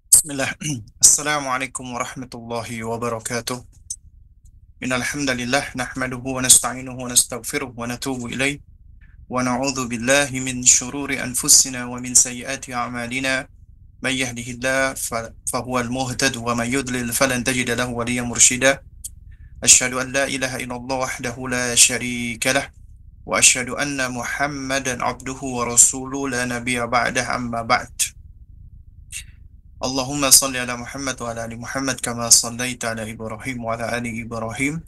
Bismillah. Assalamualaikum warahmatullahi wabarakatuh. Innal hamdalillah nahmaduhu wa nasta'inuhu wa nastaghfiruh wa natubu ilaih wa na'udzu billahi min shururi anfusina wa min sayyiati a'malina. May yahdihillahu fahuwal muhtad wa may yudlil falan tajida lahu waliyyan mursyida. Asyhadu an la ilaha illallah wahdahu la syarika lah wa asyhadu anna Muhammadan abduhu wa rasuluhu la nabiyya ba'dah amma ba'd. Allahumma salli ala Muhammad wa ala ali Muhammad kama sallaita ala Ibrahim wa ala ali Ibrahim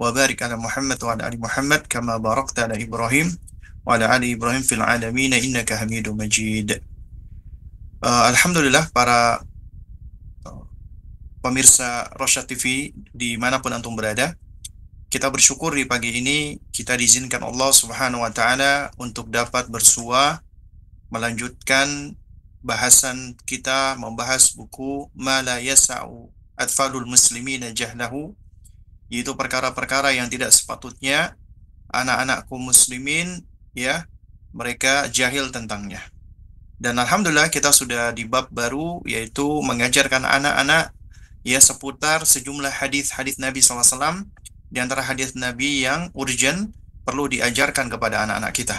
wa barik ala Muhammad wa ala ali Muhammad kama barakta ala Ibrahim wa ala ali Ibrahim fil alamin innaka Hamidum Majid. Alhamdulillah para pemirsa Rosyad TV dimanapun antum berada, kita bersyukur di pagi ini kita diizinkan Allah Subhanahu wa taala untuk dapat bersua melanjutkan bahasan kita membahas buku Ma la yasa'u atfalul muslimina jahlahu, yaitu perkara-perkara yang tidak sepatutnya anak-anak kaum muslimin mereka jahil tentangnya. Dan alhamdulillah kita sudah di bab baru, yaitu mengajarkan anak-anak seputar sejumlah hadis-hadis Nabi SAW, di antara hadis Nabi yang urgent perlu diajarkan kepada anak-anak kita.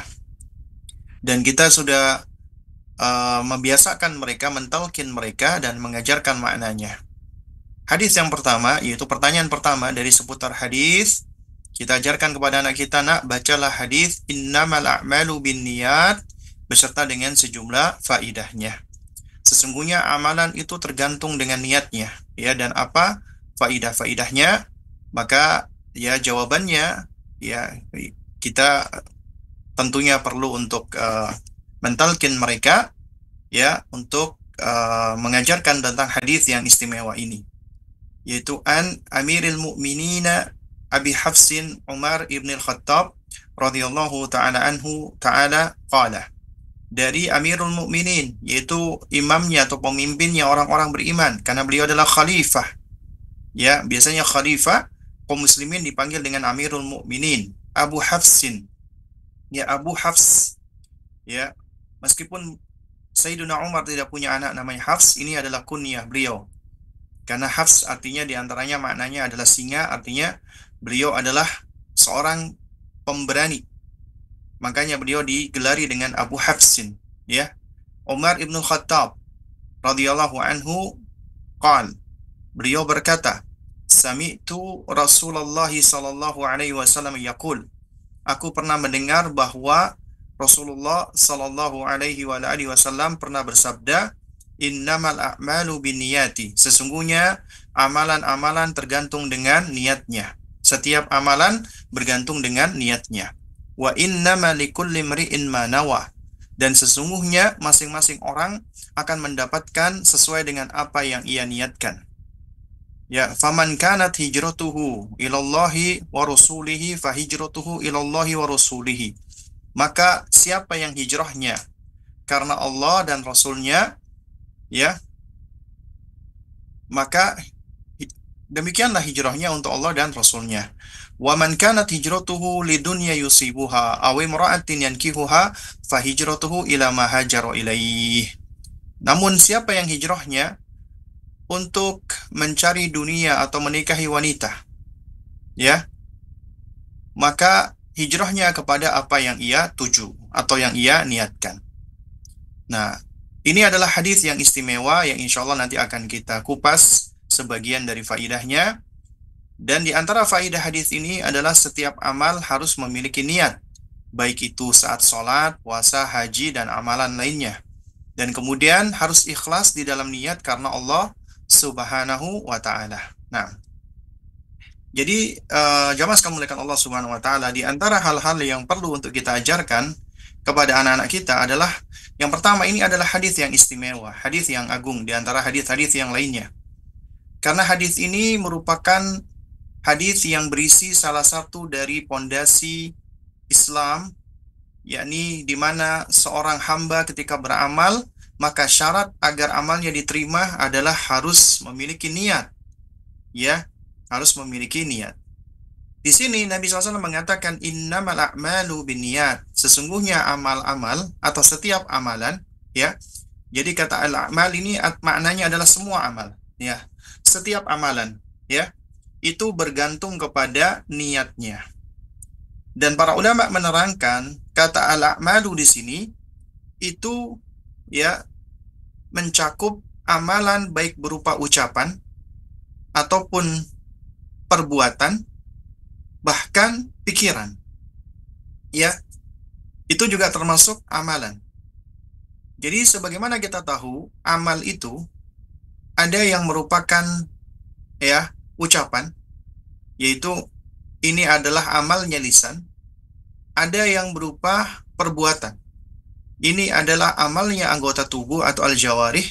Dan kita sudah membiasakan mereka, mentalkin mereka dan mengajarkan maknanya. Hadis yang pertama, yaitu pertanyaan pertama dari seputar hadis, kita ajarkan kepada anak kita, nak, bacalah hadis innamal a'malu binniyat beserta dengan sejumlah faidahnya. Sesungguhnya amalan itu tergantung dengan niatnya, dan apa faidah-faidahnya? Maka jawabannya kita tentunya perlu untuk mentalkin mereka untuk mengajarkan tentang hadis yang istimewa ini, yaitu an Amiril Mu'minina Abi Hafsin Umar ibn al-Khattab radhiyallahu ta'ala anhu ta'ala qala, dari Amirul Mukminin, yaitu imamnya atau pemimpinnya orang-orang beriman, karena beliau adalah khalifah. Biasanya khalifah kaum muslimin dipanggil dengan Amirul Mukminin, Abu Hafsin. Abu Hafs. Meskipun Sayyiduna Umar tidak punya anak namanya Hafs, ini adalah kunyah beliau. Karena Hafs artinya diantaranya maknanya adalah singa, artinya beliau adalah seorang pemberani. Makanya beliau digelari dengan Abu Hafsin. Umar ibn Khattab radhiyallahu anhu qal, beliau berkata, sami'tu Rasulullah sallallahu alaihi wasallam yaqul, aku pernah mendengar bahwa Rasulullah sallallahu alaihi wasallam pernah bersabda, innamal a'malu binniyati, sesungguhnya amalan-amalan tergantung dengan niatnya. Setiap amalan bergantung dengan niatnya. Wa innama likulli imri'in ma nawa, dan sesungguhnya masing-masing orang akan mendapatkan sesuai dengan apa yang ia niatkan. Faman kanat hijratuhu ilallahi wa rasulihi fa hijratuhu ilallahi wa rasulihi, maka siapa yang hijrahnya karena Allah dan Rasulnya, maka demikianlah hijrahnya untuk Allah dan Rasulnya. Wa man kanat hijratuhu lidunya yusibuha aw imra'atin yankihuha fa hijratuhu ila ma hajara ilaih. Namun siapa yang hijrahnya untuk mencari dunia atau menikahi wanita, maka hijrahnya kepada apa yang ia tuju atau yang ia niatkan. Nah, ini adalah hadis yang istimewa yang insya Allah nanti akan kita kupas sebagian dari faidahnya. Dan di antara faidah hadis ini adalah setiap amal harus memiliki niat, baik itu saat sholat, puasa, haji, dan amalan lainnya. Dan kemudian harus ikhlas di dalam niat karena Allah Subhanahu wa ta'ala. Nah, jadi jamaah sekalian muliakan Allah Subhanahu wa ta'ala, di antara hal-hal yang perlu untuk kita ajarkan kepada anak-anak kita adalah, yang pertama, ini adalah hadis yang istimewa, hadis yang agung di antara hadis-hadis yang lainnya. Karena hadis ini merupakan hadis yang berisi salah satu dari pondasi Islam yakni di mana seorang hamba ketika beramal, maka syarat agar amalnya diterima adalah harus memiliki niat, ya, harus memiliki niat. Di sini Nabi SAW mengatakan innamal a'malu binniyat. Sesungguhnya amal-amal atau setiap amalan, ya. Jadi kata al-a'mal ini maknanya adalah semua amal, ya. Setiap amalan, ya, itu bergantung kepada niatnya. Dan para ulama menerangkan kata al-a'malu di sini itu, ya, mencakup amalan baik berupa ucapan ataupun perbuatan, bahkan pikiran, ya, itu juga termasuk amalan. Jadi sebagaimana kita tahu, amal itu ada yang merupakan, ya, ucapan, yaitu ini adalah amalnya lisan. Ada yang berupa perbuatan, ini adalah amalnya anggota tubuh atau al-jawarih.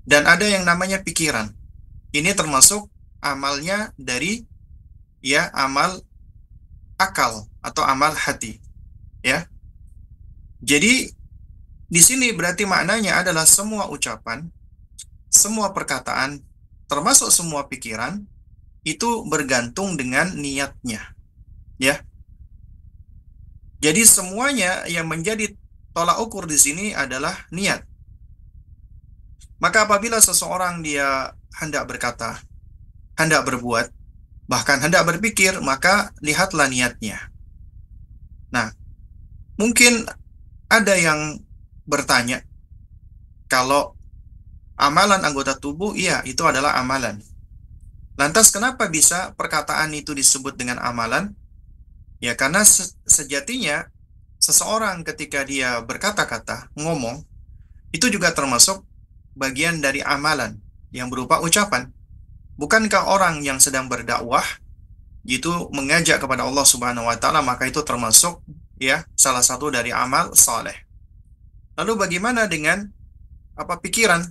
Dan ada yang namanya pikiran, ini termasuk amalnya dari, ya, amal akal atau amal hati, ya. Jadi di sini berarti maknanya adalah semua ucapan, semua perkataan, termasuk semua pikiran itu bergantung dengan niatnya, ya. Jadi semuanya yang menjadi tolak ukur di sini adalah niat. Maka apabila seseorang dia hendak berkata, hendak berbuat, bahkan hendak berpikir, maka lihatlah niatnya. Nah, mungkin ada yang bertanya, kalau amalan anggota tubuh, iya, itu adalah amalan. Lantas kenapa bisa perkataan itu disebut dengan amalan? Ya, karena sejatinya seseorang ketika dia berkata-kata, ngomong, itu juga termasuk bagian dari amalan yang berupa ucapan. Bukankah orang yang sedang berdakwah itu mengajak kepada Allah Subhanahu wa taala, maka itu termasuk, ya, salah satu dari amal saleh. Lalu bagaimana dengan pikiran?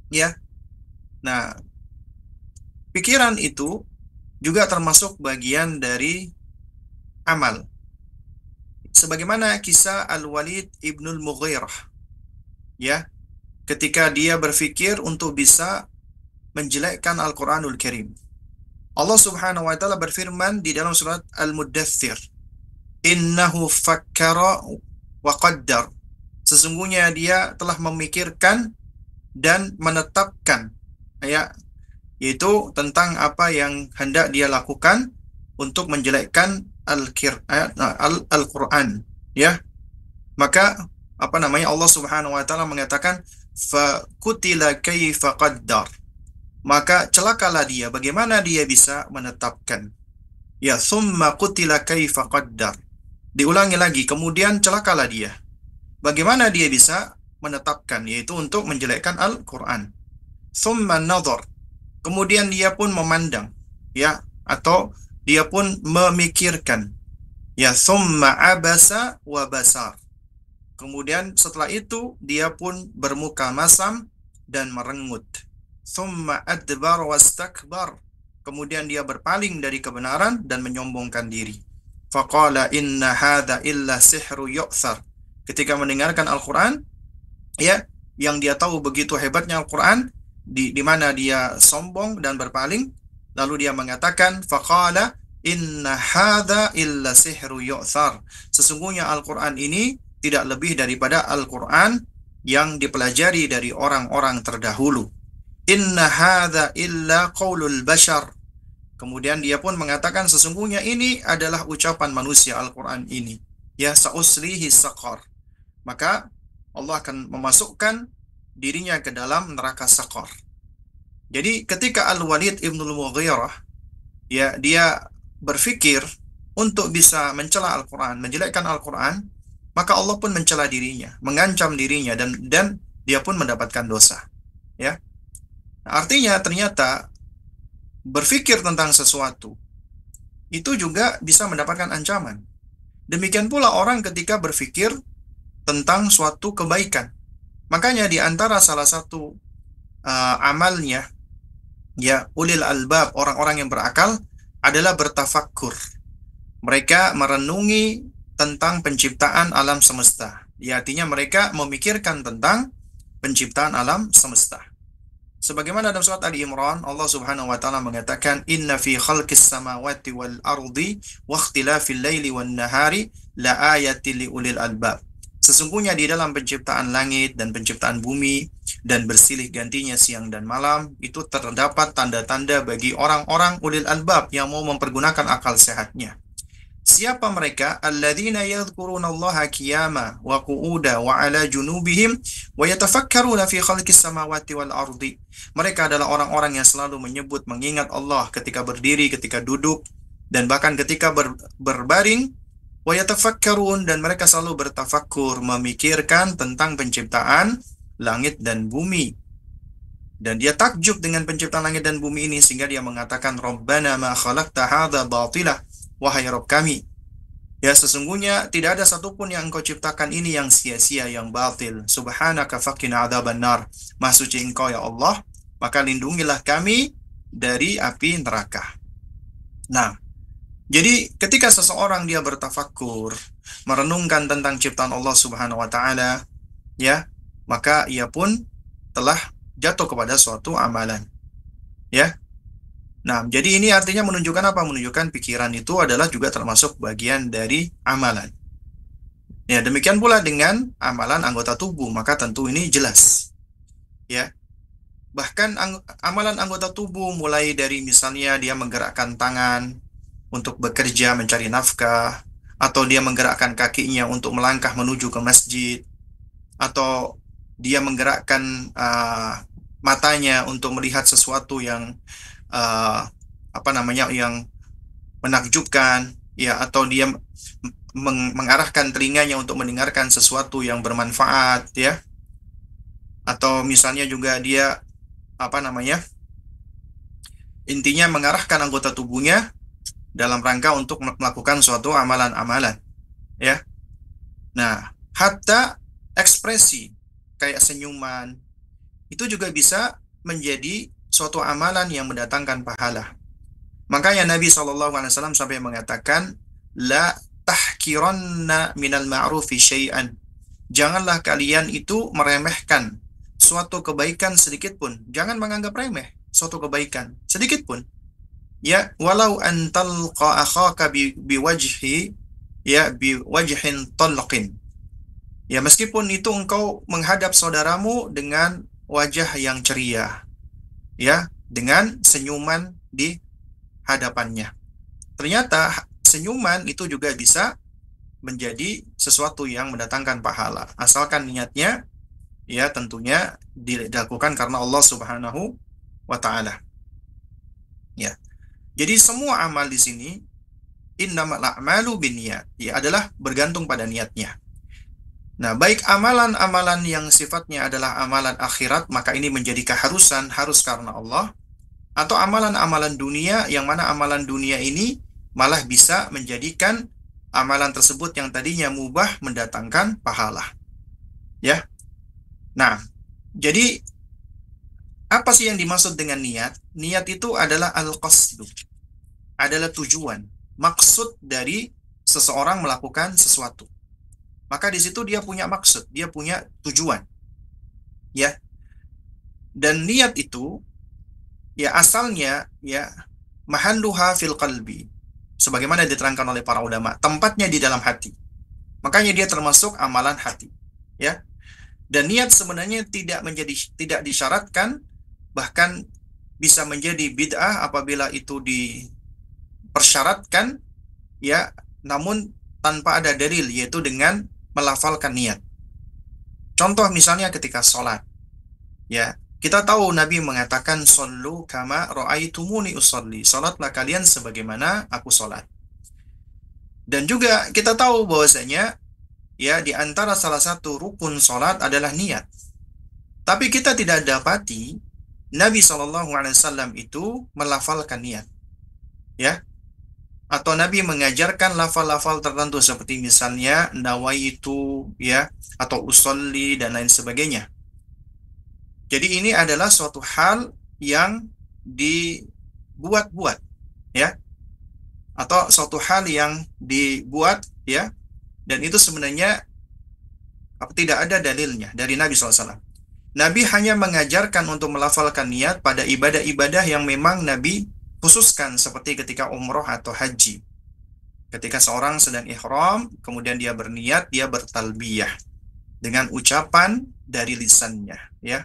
Ya. Nah, pikiran itu juga termasuk bagian dari amal. Sebagaimana kisah Al-Walid ibnul Mughirah, ya, ketika dia berpikir untuk bisa menjelekkan Al-Quranul Karim. Allah Subhanahu wa taala berfirman di dalam surat Al-Muddathir, innahu fakkara wa qaddar. Sesungguhnya dia telah memikirkan dan menetapkan, ya, yaitu tentang apa yang hendak dia lakukan untuk menjelekkan Al-Quran, ya. Maka Allah Subhanahu wa taala mengatakan fa kutila kaifa qaddar. Maka celakalah dia, bagaimana dia bisa menetapkan. Ya, summa qutila kaifa qaddar. Diulangi lagi, kemudian celakalah dia. Bagaimana dia bisa menetapkan, yaitu untuk menjelekkan Al-Quran. Summa nadhar. Kemudian dia pun memandang, ya, atau dia pun memikirkan. Ya, summa abasa wa basar. Kemudian setelah itu dia pun bermuka masam dan merengut. Thumma adbar wastakbar. Kemudian dia berpaling dari kebenaran dan menyombongkan diri. Faqala inna hadha illa sihru yu'thar. Ketika mendengarkan Al-Quran, ya, yang dia tahu begitu hebatnya Al-Quran, di mana dia sombong dan berpaling, lalu dia mengatakan faqala inna hadha illa sihru yu'thar. Sesungguhnya Al-Quran ini tidak lebih daripada Al-Quran yang dipelajari dari orang-orang terdahulu. Inna hadza illa qaulul bashar. Kemudian dia pun mengatakan sesungguhnya ini adalah ucapan manusia, Al-Quran ini. Ya, sa'uslihi saqar. Maka Allah akan memasukkan dirinya ke dalam neraka saqar. Jadi ketika Al-Walid ibnul Mughirah, ya, dia berpikir untuk bisa mencela Al-Quran, menjelekkan Al-Quran, maka Allah pun mencela dirinya, mengancam dirinya, dan dia pun mendapatkan dosa. Ya. Artinya ternyata berpikir tentang sesuatu itu juga bisa mendapatkan ancaman. Demikian pula orang ketika berpikir tentang suatu kebaikan. Makanya di antara salah satu amalnya, ya, ulil albab, orang-orang yang berakal, adalah bertafakkur. Mereka merenungi tentang penciptaan alam semesta. Ya, artinya mereka memikirkan tentang penciptaan alam semesta. Sebagaimana dalam surat Ali Imran, Allah Subhanahu wa taala mengatakan, "Inna fi khalqis samawati wal ardi wa ikhtilafil laili wan nahari la ayatil liulil albab." Sesungguhnya di dalam penciptaan langit dan penciptaan bumi dan bersilih gantinya siang dan malam, itu terdapat tanda-tanda bagi orang-orang ulil albab yang mau mempergunakan akal sehatnya. Siapa mereka? Alladzina yadhkurunallaha qiyama wa qu'uda wa ala junubihim wa yatafakkaruna fi khalqis samawati wal ardi. Mereka adalah orang-orang yang selalu menyebut, mengingat Allah ketika berdiri, ketika duduk, dan bahkan ketika berbaring. Wa yatafakkarun, dan mereka selalu bertafakkur, memikirkan tentang penciptaan langit dan bumi. Dan dia takjub dengan penciptaan langit dan bumi ini, sehingga dia mengatakan, Rabbana ma khalaqta hadza batilah, wahai Rabb kami, ya sesungguhnya tidak ada satupun yang engkau ciptakan ini yang sia-sia, yang batil. Subhanaka faqina adzabannar. Maha suci engkau ya Allah, maka lindungilah kami dari api neraka. Nah, jadi ketika seseorang dia bertafakur, merenungkan tentang ciptaan Allah Subhanahu wa taala, ya, maka ia pun telah jatuh kepada suatu amalan. Ya. Nah, jadi ini artinya menunjukkan apa? Menunjukkan pikiran itu adalah juga termasuk bagian dari amalan. Ya, demikian pula dengan amalan anggota tubuh, maka tentu ini jelas. Ya. Bahkan amalan anggota tubuh mulai dari misalnya dia menggerakkan tangan untuk bekerja mencari nafkah, atau dia menggerakkan kakinya untuk melangkah menuju ke masjid, atau dia menggerakkan matanya untuk melihat sesuatu yang yang menakjubkan, ya, atau dia mengarahkan telinganya untuk mendengarkan sesuatu yang bermanfaat, ya, atau misalnya juga dia intinya mengarahkan anggota tubuhnya dalam rangka untuk melakukan suatu amalan-amalan, ya. Nah, hatta ekspresi kayak senyuman itu juga bisa menjadi suatu amalan yang mendatangkan pahala. Makanya Nabi SAW sampai mengatakan, la tahkiranna minal ma'rufi syai'an. Janganlah kalian itu meremehkan suatu kebaikan sedikit pun. Jangan menganggap remeh suatu kebaikan sedikit pun. Ya, walau antalqa akhaka biwajhin talqin. Ya, meskipun itu engkau menghadap saudaramu dengan wajah yang ceria, ya, dengan senyuman di hadapannya. Ternyata senyuman itu juga bisa menjadi sesuatu yang mendatangkan pahala, asalkan niatnya, ya, tentunya dilakukan karena Allah Subhanahu wa taala. Ya. Jadi semua amal di sini innamal a'malu binniyat, ya, adalah bergantung pada niatnya. Nah, baik amalan-amalan yang sifatnya adalah amalan akhirat, maka ini menjadi keharusan, harus karena Allah, atau amalan-amalan dunia, yang mana amalan dunia ini malah bisa menjadikan amalan tersebut yang tadinya mubah mendatangkan pahala. Ya. Nah, jadi apa sih yang dimaksud dengan niat? Niat itu adalah al-qasdu, adalah tujuan, maksud dari seseorang melakukan sesuatu. Maka di situ dia punya maksud, dia punya tujuan. Ya. Dan niat itu, ya, asalnya, ya, mahalluha fil qalbi. Sebagaimana diterangkan oleh para ulama, tempatnya di dalam hati. Makanya dia termasuk amalan hati. Ya. Dan niat sebenarnya tidak disyaratkan, bahkan bisa menjadi bid'ah apabila itu dipersyaratkan, ya, namun tanpa ada dalil, yaitu dengan melafalkan niat. Contoh misalnya ketika sholat, ya, kita tahu Nabi mengatakan, "Shollu kama ra'aitumuni usolli." Sholatlah kalian sebagaimana aku sholat. Dan juga kita tahu bahwasanya, ya, di antara salah satu rukun sholat adalah niat. Tapi kita tidak dapati Nabi SAW itu melafalkan niat, ya, atau Nabi mengajarkan lafal-lafal tertentu seperti misalnya nawaitu, ya, atau usolli dan lain sebagainya. Jadi ini adalah suatu hal yang dibuat-buat, ya, atau suatu hal yang dibuat, ya, Dan itu sebenarnya tidak ada dalilnya dari Nabi SAW. Nabi hanya mengajarkan untuk melafalkan niat pada ibadah-ibadah yang memang Nabi khususkan, seperti ketika umroh atau haji. Ketika seorang sedang ihram, kemudian dia berniat, dia bertalbiyah dengan ucapan dari lisannya, ya.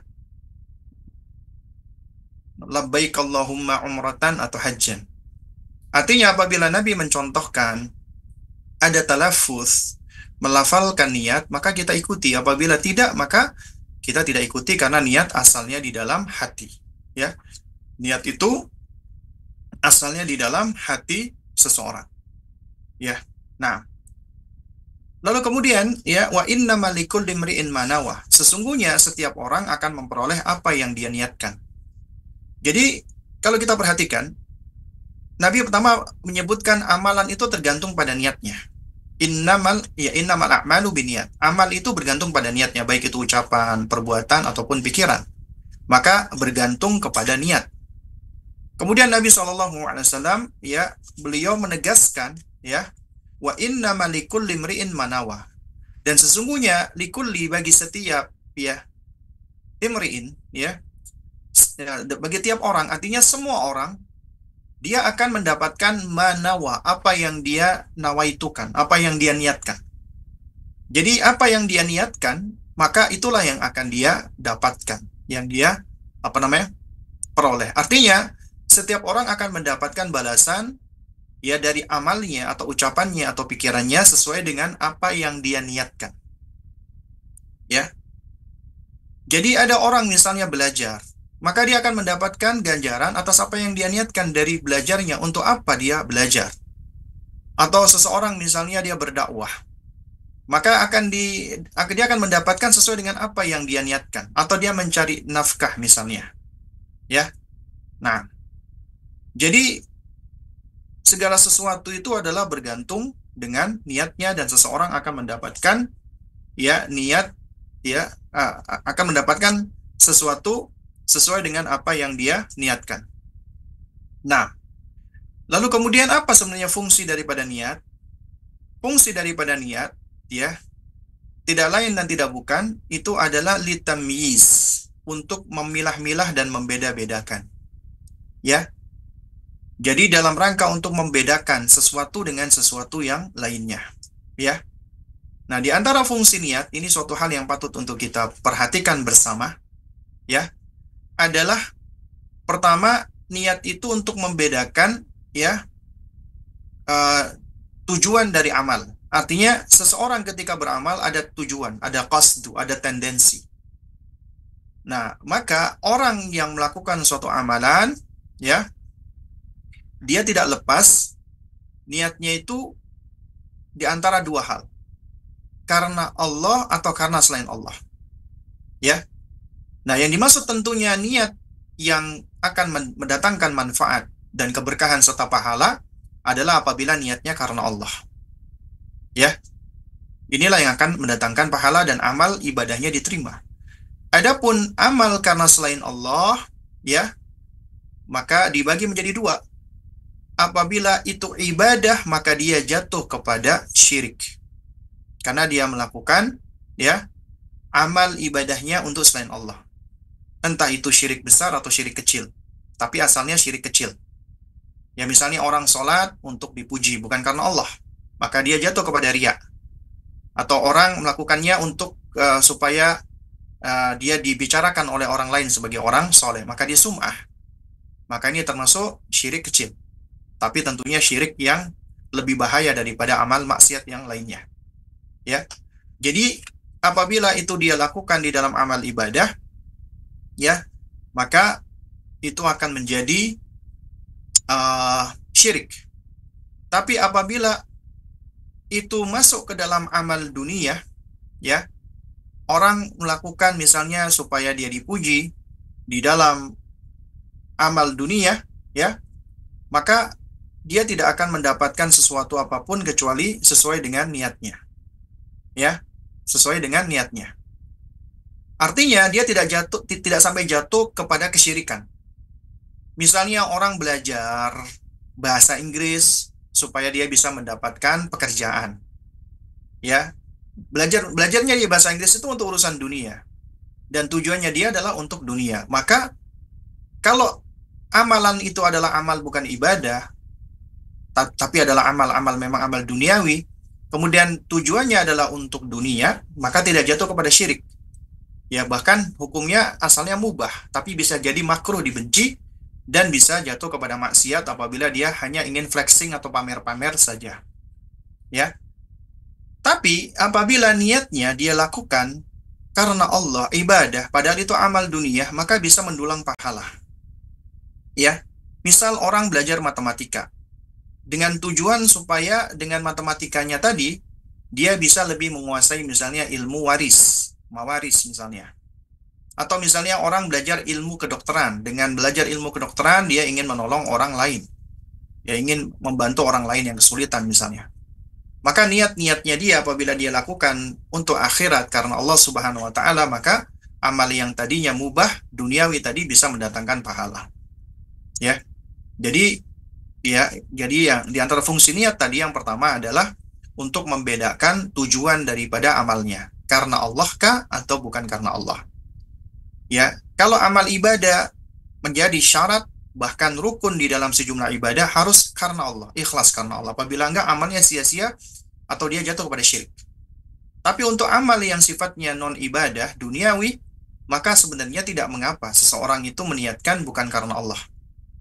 Labbaik Allahumma umratan atau hajjan. Artinya apabila Nabi mencontohkan ada talaffuz, melafalkan niat, maka kita ikuti. Apabila tidak, maka kita tidak ikuti karena niat asalnya di dalam hati, ya. Niat itu asalnya di dalam hati seseorang, ya. Nah, lalu kemudian, ya, wa innamal likulli imri'in ma nawa. Sesungguhnya setiap orang akan memperoleh apa yang dia niatkan. Jadi, kalau kita perhatikan, Nabi pertama menyebutkan amalan itu tergantung pada niatnya. Innamal a'malu binniyat. Amal itu bergantung pada niatnya, baik itu ucapan, perbuatan ataupun pikiran. Maka bergantung kepada niat. Kemudian Nabi SAW, ya, beliau menegaskan, ya, wa innamal likulli imri'in ma nawa. Dan sesungguhnya likulli, bagi setiap, ya, imri'in, ya, bagi tiap orang, artinya semua orang, dia akan mendapatkan manawa, apa yang dia nawaitukan, apa yang dia niatkan. Jadi apa yang dia niatkan, maka itulah yang akan dia dapatkan, yang dia peroleh. Artinya setiap orang akan mendapatkan balasan, ya, dari amalnya atau ucapannya atau pikirannya sesuai dengan apa yang dia niatkan. Ya. Jadi ada orang misalnya belajar, maka dia akan mendapatkan ganjaran atas apa yang dia niatkan dari belajarnya, untuk apa dia belajar. Atau seseorang misalnya dia berdakwah, maka dia akan mendapatkan sesuai dengan apa yang dia niatkan. Atau dia mencari nafkah misalnya, ya. Nah, jadi segala sesuatu itu adalah bergantung dengan niatnya, dan seseorang akan mendapatkan, ya, niat, ya, akan mendapatkan sesuatu sesuai dengan apa yang dia niatkan. Nah, lalu kemudian apa sebenarnya fungsi daripada niat? Fungsi daripada niat, ya, tidak lain dan tidak bukan, itu adalah litamyiz, untuk memilah-milah dan membeda-bedakan. Ya. Jadi dalam rangka untuk membedakan sesuatu dengan sesuatu yang lainnya, ya. Nah, di antara fungsi niat, ini suatu hal yang patut untuk kita perhatikan bersama, ya, adalah pertama, niat itu untuk membedakan, ya, tujuan dari amal. Artinya seseorang ketika beramal ada tujuan, ada qasdu, ada tendensi. Nah, maka orang yang melakukan suatu amalan, ya, dia tidak lepas niatnya itu di antara dua hal. Karena Allah atau karena selain Allah. Ya. Nah, yang dimaksud tentunya niat yang akan mendatangkan manfaat dan keberkahan serta pahala adalah apabila niatnya karena Allah. Ya. Inilah yang akan mendatangkan pahala dan amal ibadahnya diterima. Adapun amal karena selain Allah, ya, maka dibagi menjadi dua. Apabila itu ibadah, maka dia jatuh kepada syirik. Karena dia melakukan, ya, amal ibadahnya untuk selain Allah. Entah itu syirik besar atau syirik kecil. Tapi asalnya syirik kecil. Ya, misalnya orang sholat untuk dipuji, bukan karena Allah. Maka dia jatuh kepada riya. Atau orang melakukannya untuk supaya dia dibicarakan oleh orang lain sebagai orang soleh. Maka dia sum'ah. Maka ini termasuk syirik kecil. Tapi tentunya syirik yang lebih bahaya daripada amal maksiat yang lainnya. Ya. Jadi apabila itu dia lakukan di dalam amal ibadah, ya, maka itu akan menjadi syirik. Tapi apabila itu masuk ke dalam amal dunia, ya, orang melakukan misalnya supaya dia dipuji di dalam amal dunia, ya, maka dia tidak akan mendapatkan sesuatu apapun kecuali sesuai dengan niatnya. Ya, sesuai dengan niatnya. Artinya dia tidak sampai jatuh kepada kesyirikan. Misalnya orang belajar bahasa Inggris supaya dia bisa mendapatkan pekerjaan. Ya, belajarnya di bahasa Inggris itu untuk urusan dunia dan tujuannya dia adalah untuk dunia. Maka kalau amalan itu adalah amal bukan ibadah, tapi adalah amal-amal memang amal duniawi, kemudian tujuannya adalah untuk dunia, maka tidak jatuh kepada syirik. Ya, bahkan hukumnya asalnya mubah, tapi bisa jadi makruh dibenci dan bisa jatuh kepada maksiat apabila dia hanya ingin flexing atau pamer-pamer saja. Ya, tapi apabila niatnya dia lakukan karena Allah, ibadah, padahal itu amal dunia, maka bisa mendulang pahala. Ya, misal orang belajar matematika dengan tujuan supaya dengan matematikanya tadi dia bisa lebih menguasai misalnya ilmu waris, mawaris misalnya. Atau misalnya orang belajar ilmu kedokteran, dengan belajar ilmu kedokteran dia ingin menolong orang lain. Dia ingin membantu orang lain yang kesulitan misalnya. Maka niat-niatnya dia apabila dia lakukan untuk akhirat karena Allah Subhanahu wa taala, maka amal yang tadinya mubah duniawi tadi bisa mendatangkan pahala. Ya. Jadi jadi yang di antara fungsi niat tadi yang pertama adalah untuk membedakan tujuan daripada amalnya. Karena Allah kah atau bukan karena Allah. Ya, kalau amal ibadah menjadi syarat bahkan rukun di dalam sejumlah ibadah harus karena Allah, ikhlas karena Allah. Apabila enggak amalnya sia-sia atau dia jatuh kepada syirik. Tapi untuk amal yang sifatnya non ibadah duniawi, maka sebenarnya tidak mengapa seseorang itu meniatkan bukan karena Allah.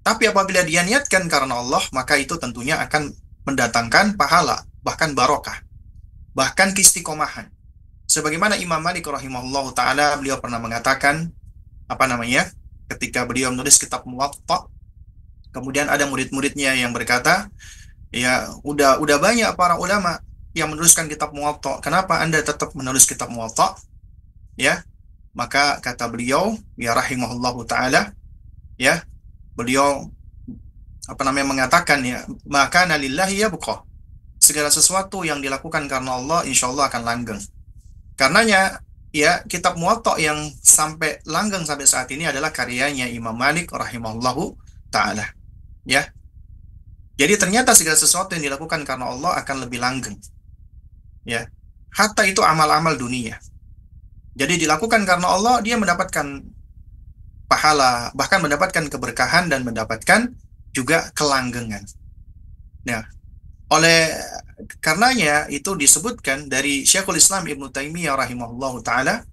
Tapi apabila dia niatkan karena Allah, maka itu tentunya akan mendatangkan pahala, bahkan barokah, bahkan keistiqomahan. Sebagaimana Imam Malik rahimahullah taala, beliau pernah mengatakan ketika beliau menulis kitab Muwatta, kemudian ada murid-muridnya yang berkata, ya udah banyak para ulama yang menuliskan kitab Muwatta, kenapa Anda tetap menulis kitab Muwatta? Ya, maka kata beliau, ya rahimahullahu taala, ya, beliau mengatakan, ya, maka nalillahi yabqa. Segala sesuatu yang dilakukan karena Allah insya Allah akan langgeng. Karenanya ya kitab Muwatta yang sampai langgeng sampai saat ini adalah karyanya Imam Malik rahimahullahu taala. Ya. Jadi ternyata segala sesuatu yang dilakukan karena Allah akan lebih langgeng. Ya. Hatta itu amal-amal dunia. Jadi dilakukan karena Allah, dia mendapatkan pahala, bahkan mendapatkan keberkahan dan mendapatkan juga kelanggengan. Nah, oleh karenanya itu disebutkan dari Syekhul Islam Ibnu Taimiyah rahimahullahu taala,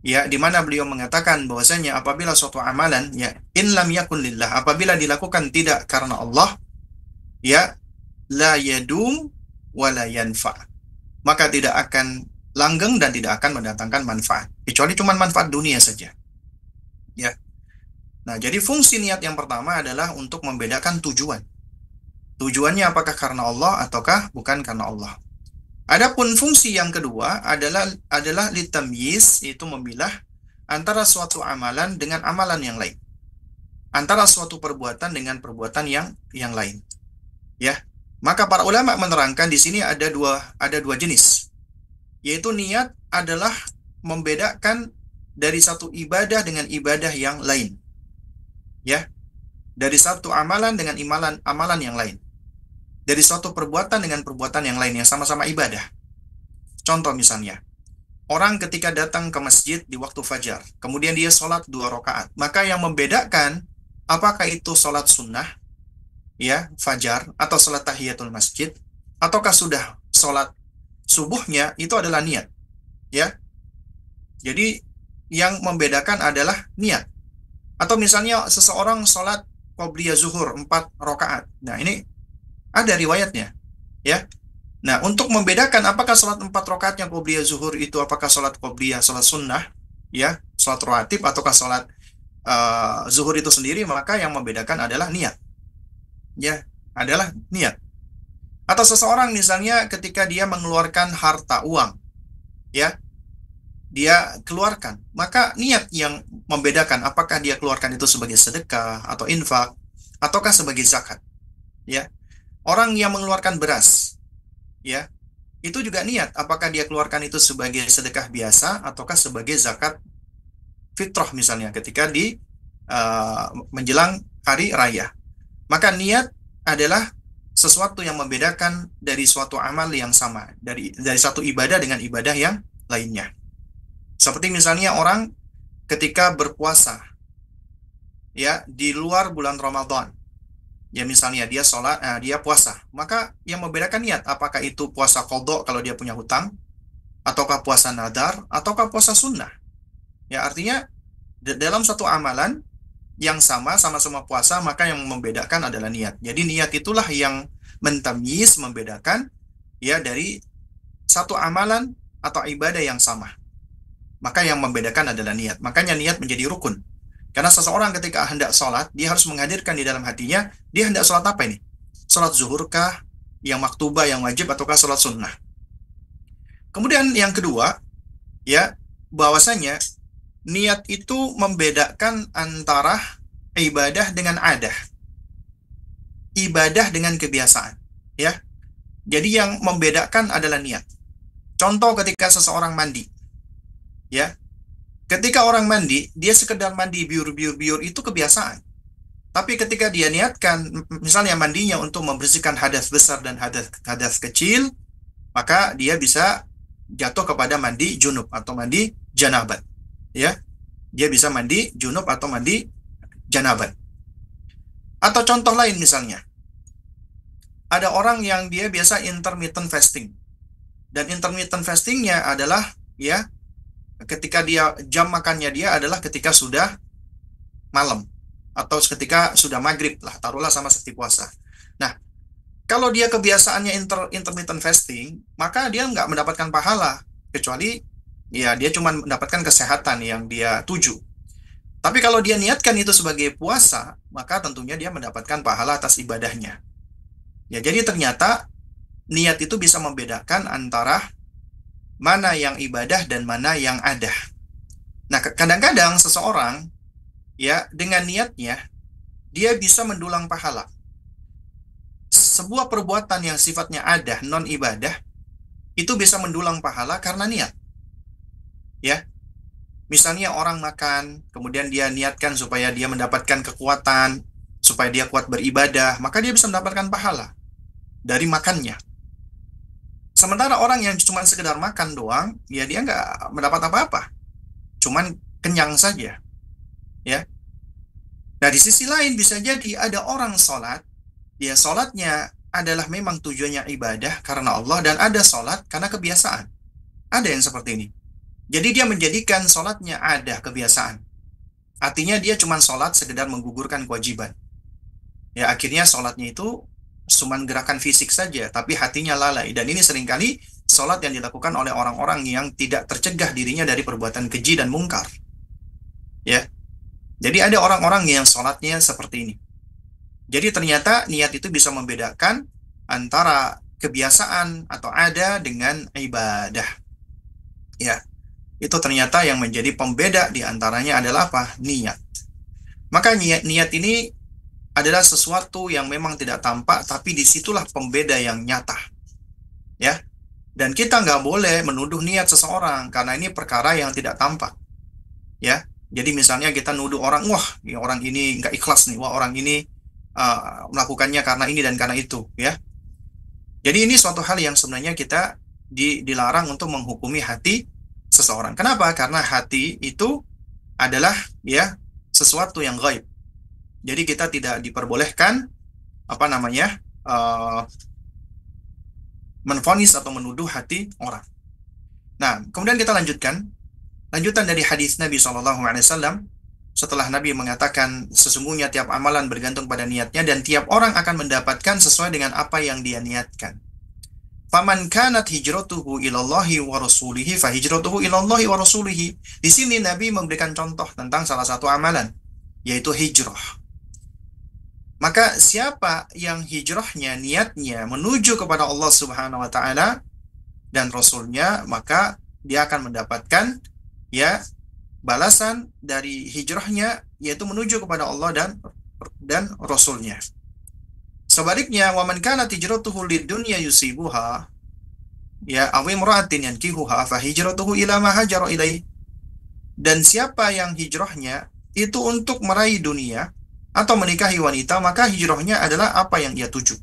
ya, di mana beliau mengatakan bahwasanya apabila suatu amalan, ya, in lam yakun lillah, apabila dilakukan tidak karena Allah, ya, la yadum wa la yanfa, maka tidak akan langgeng dan tidak akan mendatangkan manfaat, kecuali cuma manfaat dunia saja. Ya. Nah, jadi fungsi niat yang pertama adalah untuk membedakan tujuan. Tujuannya apakah karena Allah ataukah bukan karena Allah. Adapun fungsi yang kedua adalah litamyiz, itu memilah antara suatu amalan dengan amalan yang lain. Antara suatu perbuatan dengan perbuatan yang lain. Ya. Maka para ulama menerangkan di sini ada dua jenis. Yaitu niat adalah membedakan dari satu ibadah dengan ibadah yang lain. Ya. Dari satu amalan dengan amalan yang lain. Dari suatu perbuatan dengan perbuatan yang lain yang sama-sama ibadah. Contoh misalnya, orang ketika datang ke masjid di waktu fajar, kemudian dia sholat 2 rakaat, maka yang membedakan apakah itu sholat sunnah, ya, fajar, atau sholat tahiyatul masjid, ataukah sudah sholat subuhnya, itu adalah niat. Ya. Jadi yang membedakan adalah niat. Atau misalnya seseorang sholat qobliyah zuhur 4 rakaat. Nah, ini ada riwayatnya, ya. Nah, untuk membedakan apakah sholat 4 rakaatnya qobliyah zuhur itu apakah sholat qobliyah, sholat sunnah, ya, sholat rawatib, ataukah sholat zuhur itu sendiri, maka yang membedakan adalah niat. Ya, adalah niat. Atau seseorang misalnya ketika dia mengeluarkan harta uang, ya, dia keluarkan, maka niat yang membedakan apakah dia keluarkan itu sebagai sedekah atau infak, ataukah sebagai zakat, ya. Orang yang mengeluarkan beras, ya, itu juga niat apakah dia keluarkan itu sebagai sedekah biasa ataukah sebagai zakat fitrah misalnya ketika menjelang hari raya. Maka niat adalah sesuatu yang membedakan dari suatu amal yang sama, dari satu ibadah dengan ibadah yang lainnya. Seperti misalnya orang ketika berpuasa ya di luar bulan Ramadan. Ya misalnya dia sholat, dia puasa. Maka yang membedakan niat, apakah itu puasa qadha kalau dia punya hutang, ataukah puasa nadar, ataukah puasa sunnah. Ya artinya dalam satu amalan yang sama-sama puasa, maka yang membedakan adalah niat. Jadi niat itulah yang mentamyiz, membedakan ya dari satu amalan atau ibadah yang sama. Maka yang membedakan adalah niat. Makanya niat menjadi rukun. Karena seseorang ketika hendak sholat, dia harus menghadirkan di dalam hatinya, dia hendak sholat apa ini? Sholat zuhur kah? Yang maktubah, yang wajib, ataukah sholat sunnah? Kemudian yang kedua, ya, bahwasanya niat itu membedakan antara ibadah dengan adah. Ibadah dengan kebiasaan. Ya. Jadi yang membedakan adalah niat. Contoh ketika seseorang mandi. Ya, ketika orang mandi, dia sekedar mandi biur itu kebiasaan. Tapi ketika dia niatkan, misalnya mandinya untuk membersihkan hadas besar dan hadas kecil, maka dia bisa jatuh kepada mandi junub atau mandi janabat. Ya, dia bisa mandi junub atau mandi janabat. Atau contoh lain misalnya, ada orang yang dia biasa intermittent fasting. Dan intermittent fastingnya adalah ya ketika dia jam makannya dia adalah ketika sudah malam atau ketika sudah maghrib lah, taruhlah sama seperti puasa. Nah, kalau dia kebiasaannya intermittent fasting, maka dia nggak mendapatkan pahala kecuali ya dia cuma mendapatkan kesehatan yang dia tuju. Tapi kalau dia niatkan itu sebagai puasa, maka tentunya dia mendapatkan pahala atas ibadahnya. Ya, jadi ternyata niat itu bisa membedakan antara mana yang ibadah dan mana yang ada. Nah, kadang-kadang seseorang ya dengan niatnya dia bisa mendulang pahala. Sebuah perbuatan yang sifatnya ada, non ibadah, itu bisa mendulang pahala karena niat. Ya. Misalnya orang makan, kemudian dia niatkan supaya dia mendapatkan kekuatan, supaya dia kuat beribadah, maka dia bisa mendapatkan pahala dari makannya. Sementara orang yang cuma sekedar makan doang, ya dia nggak mendapat apa-apa. Cuman kenyang saja. Ya. Nah, di sisi lain bisa jadi ada orang sholat, dia sholatnya adalah memang tujuannya ibadah karena Allah, dan ada sholat karena kebiasaan. Ada yang seperti ini. Jadi dia menjadikan sholatnya ada kebiasaan. Artinya dia cuma sholat sekedar menggugurkan kewajiban. Ya, akhirnya sholatnya itu cuman gerakan fisik saja, tapi hatinya lalai. Dan ini seringkali sholat yang dilakukan oleh orang-orang yang tidak tercegah dirinya dari perbuatan keji dan mungkar. Ya, jadi ada orang-orang yang sholatnya seperti ini. Jadi ternyata niat itu bisa membedakan antara kebiasaan atau ada dengan ibadah. Ya, itu ternyata yang menjadi pembeda di antaranya adalah apa? Niat. Maka niat ini adalah sesuatu yang memang tidak tampak, tapi disitulah pembeda yang nyata. Ya, dan kita nggak boleh menuduh niat seseorang, karena ini perkara yang tidak tampak. Ya, jadi misalnya kita nuduh orang, wah, ya orang ini nggak ikhlas nih, wah orang ini melakukannya karena ini dan karena itu. Ya, jadi ini suatu hal yang sebenarnya kita dilarang untuk menghukumi hati seseorang. Kenapa? Karena hati itu adalah ya sesuatu yang gaib. Jadi kita tidak diperbolehkan menvonis atau menuduh hati orang. Nah, kemudian kita lanjutan dari hadis Nabi SAW setelah Nabi mengatakan sesungguhnya tiap amalan bergantung pada niatnya dan tiap orang akan mendapatkan sesuai dengan apa yang dia niatkan. Faman kanat hijratuhu ilallahi wa rasulihi fa hijratuhu ilallahi wa rasulihi. Di sini Nabi memberikan contoh tentang salah satu amalan, yaitu hijrah. Maka siapa yang hijrahnya, niatnya menuju kepada Allah Subhanahu wa taala dan Rasulnya, maka dia akan mendapatkan ya balasan dari hijrahnya, yaitu menuju kepada Allah dan Rasulnya. Sebaliknya, wa man kana hijratuhu lid-dunya yusibuha ya aw imra'atin yankihuha fa hijratuhu ila ma hajara ilaihi. Dan siapa yang hijrahnya itu untuk meraih dunia atau menikahi wanita, maka hijrahnya adalah apa yang ia tuju.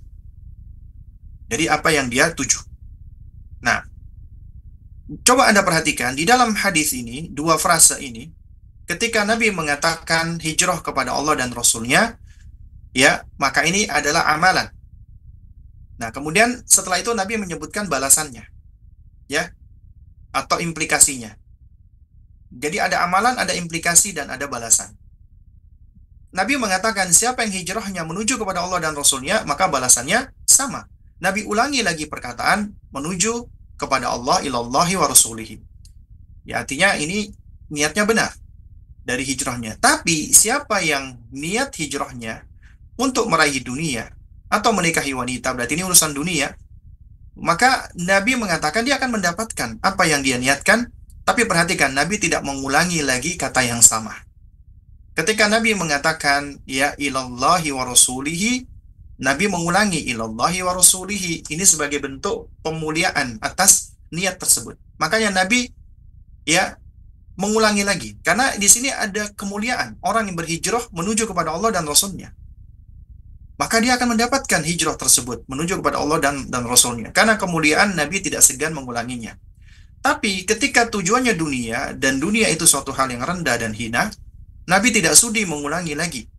dari apa yang dia tuju. Nah, coba Anda perhatikan di dalam hadis ini, dua frase ini, ketika Nabi mengatakan hijrah kepada Allah dan Rasul-Nya, ya, maka ini adalah amalan. Nah, kemudian setelah itu Nabi menyebutkan balasannya, ya, atau implikasinya. Jadi ada amalan, ada implikasi, dan ada balasan. Nabi mengatakan siapa yang hijrahnya menuju kepada Allah dan Rasul-Nya, maka balasannya sama. Nabi ulangi lagi perkataan menuju kepada Allah, ilallahi wa rasulihi. Ya, artinya ini niatnya benar dari hijrahnya. Tapi siapa yang niat hijrahnya untuk meraih dunia atau menikahi wanita, berarti ini urusan dunia, maka Nabi mengatakan dia akan mendapatkan apa yang dia niatkan. Tapi perhatikan, Nabi tidak mengulangi lagi kata yang sama. Ketika Nabi mengatakan ya ilallahi wa rasulihi, Nabi mengulangi ilallahi wa rasulihi. Ini sebagai bentuk pemuliaan atas niat tersebut. Makanya Nabi ya mengulangi lagi. Karena di sini ada kemuliaan. Orang yang berhijrah menuju kepada Allah dan Rasul-Nya, maka dia akan mendapatkan hijrah tersebut menuju kepada Allah dan Rasul-Nya. Karena kemuliaan, Nabi tidak segan mengulanginya. Tapi ketika tujuannya dunia, dan dunia itu suatu hal yang rendah dan hina, Nabi tidak sudi mengulangi lagi.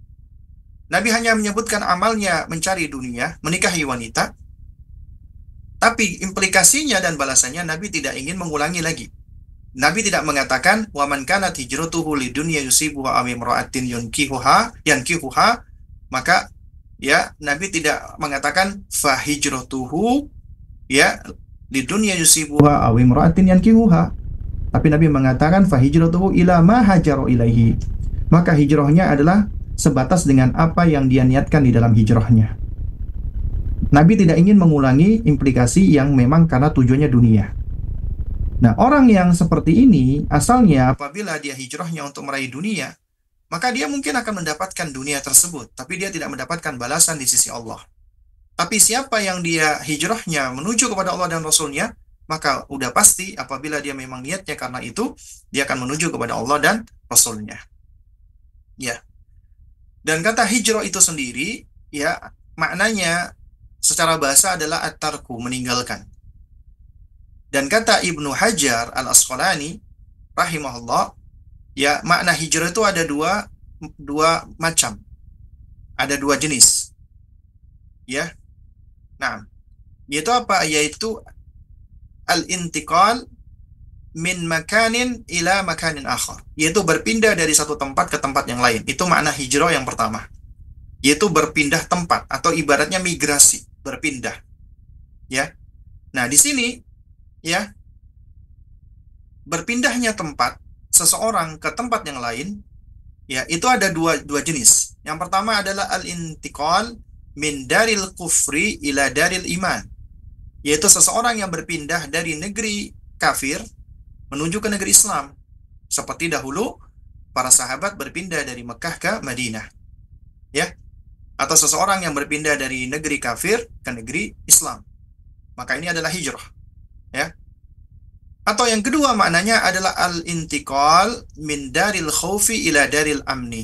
Nabi hanya menyebutkan amalnya mencari dunia, menikahi wanita, tapi implikasinya dan balasannya Nabi tidak ingin mengulangi lagi. Nabi tidak mengatakan wa man kanat hijratuhu lidunya yusibuha aw imra'atin yankihuha, maka ya Nabi tidak mengatakan fa hijratuhu ya lidunya yusibuha aw imra'atin yankihuha, tapi Nabi mengatakan fa hijratuhu ila ma hajaru ilaihi, maka hijrahnya adalah sebatas dengan apa yang dia niatkan di dalam hijrahnya. Nabi tidak ingin mengulangi implikasi yang memang karena tujuannya dunia. Nah, orang yang seperti ini asalnya apabila dia hijrahnya untuk meraih dunia, maka dia mungkin akan mendapatkan dunia tersebut, tapi dia tidak mendapatkan balasan di sisi Allah. Tapi siapa yang dia hijrahnya menuju kepada Allah dan Rasul-Nya, maka udah pasti apabila dia memang niatnya karena itu, dia akan menuju kepada Allah dan Rasul-Nya. Ya. Dan kata hijrah itu sendiri, ya, maknanya secara bahasa adalah at-tarku, meninggalkan. Dan kata Ibnu Hajar al-Asqalani rahimahullah, ya, makna hijrah itu ada dua macam. Ada dua jenis. Ya. Nah, yaitu apa? Yaitu al-intiqal min makanin ila makanin akhar, yaitu berpindah dari satu tempat ke tempat yang lain. Itu makna hijrah yang pertama, yaitu berpindah tempat atau ibaratnya migrasi, berpindah. Ya. Nah, di sini ya, berpindahnya tempat seseorang ke tempat yang lain, ya, itu ada dua jenis. Yang pertama adalah al-intiqal min daril kufri ila daril iman, yaitu seseorang yang berpindah dari negeri kafir menuju ke negeri Islam. Seperti dahulu para sahabat berpindah dari Mekah ke Madinah. Ya. Atau seseorang yang berpindah dari negeri kafir ke negeri Islam. Maka ini adalah hijrah. Ya. Atau yang kedua maknanya adalah al-intiqal min daril khaufi ila daril amni,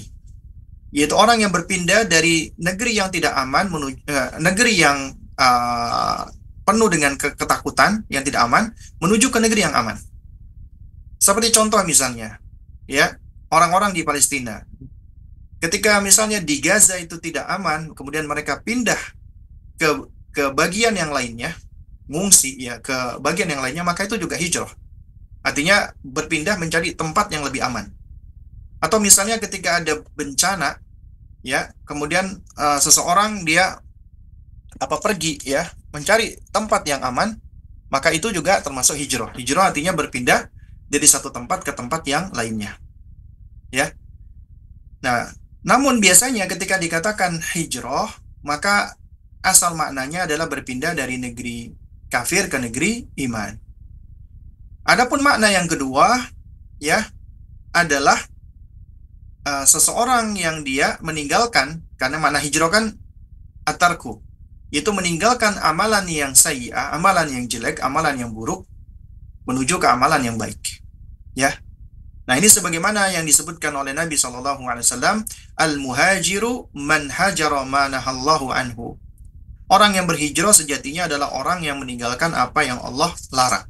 yaitu orang yang berpindah dari negeri yang tidak aman menuju negeri yang penuh dengan ketakutan, yang tidak aman, menuju ke negeri yang aman. Seperti contoh misalnya, ya, orang-orang di Palestina. Ketika misalnya di Gaza itu tidak aman, kemudian mereka pindah ke bagian yang lainnya, ngungsi ya ke bagian yang lainnya, maka itu juga hijrah. Artinya berpindah mencari tempat yang lebih aman. Atau misalnya ketika ada bencana, ya, kemudian seseorang dia pergi ya mencari tempat yang aman, maka itu juga termasuk hijrah. Hijrah artinya berpindah dari satu tempat ke tempat yang lainnya. Ya. Nah, namun biasanya ketika dikatakan hijrah, maka asal maknanya adalah berpindah dari negeri kafir ke negeri iman. Adapun makna yang kedua, ya, adalah seseorang yang dia meninggalkan, karena makna hijrah kan atarku, yaitu meninggalkan amalan yang sayyi'ah, amalan yang jelek, amalan yang buruk, menuju ke amalan yang baik. Ya. Nah, ini sebagaimana yang disebutkan oleh Nabi SAW, al-muhajiru man hajara ma nahallahu anhu. Orang yang berhijrah sejatinya adalah orang yang meninggalkan apa yang Allah larang.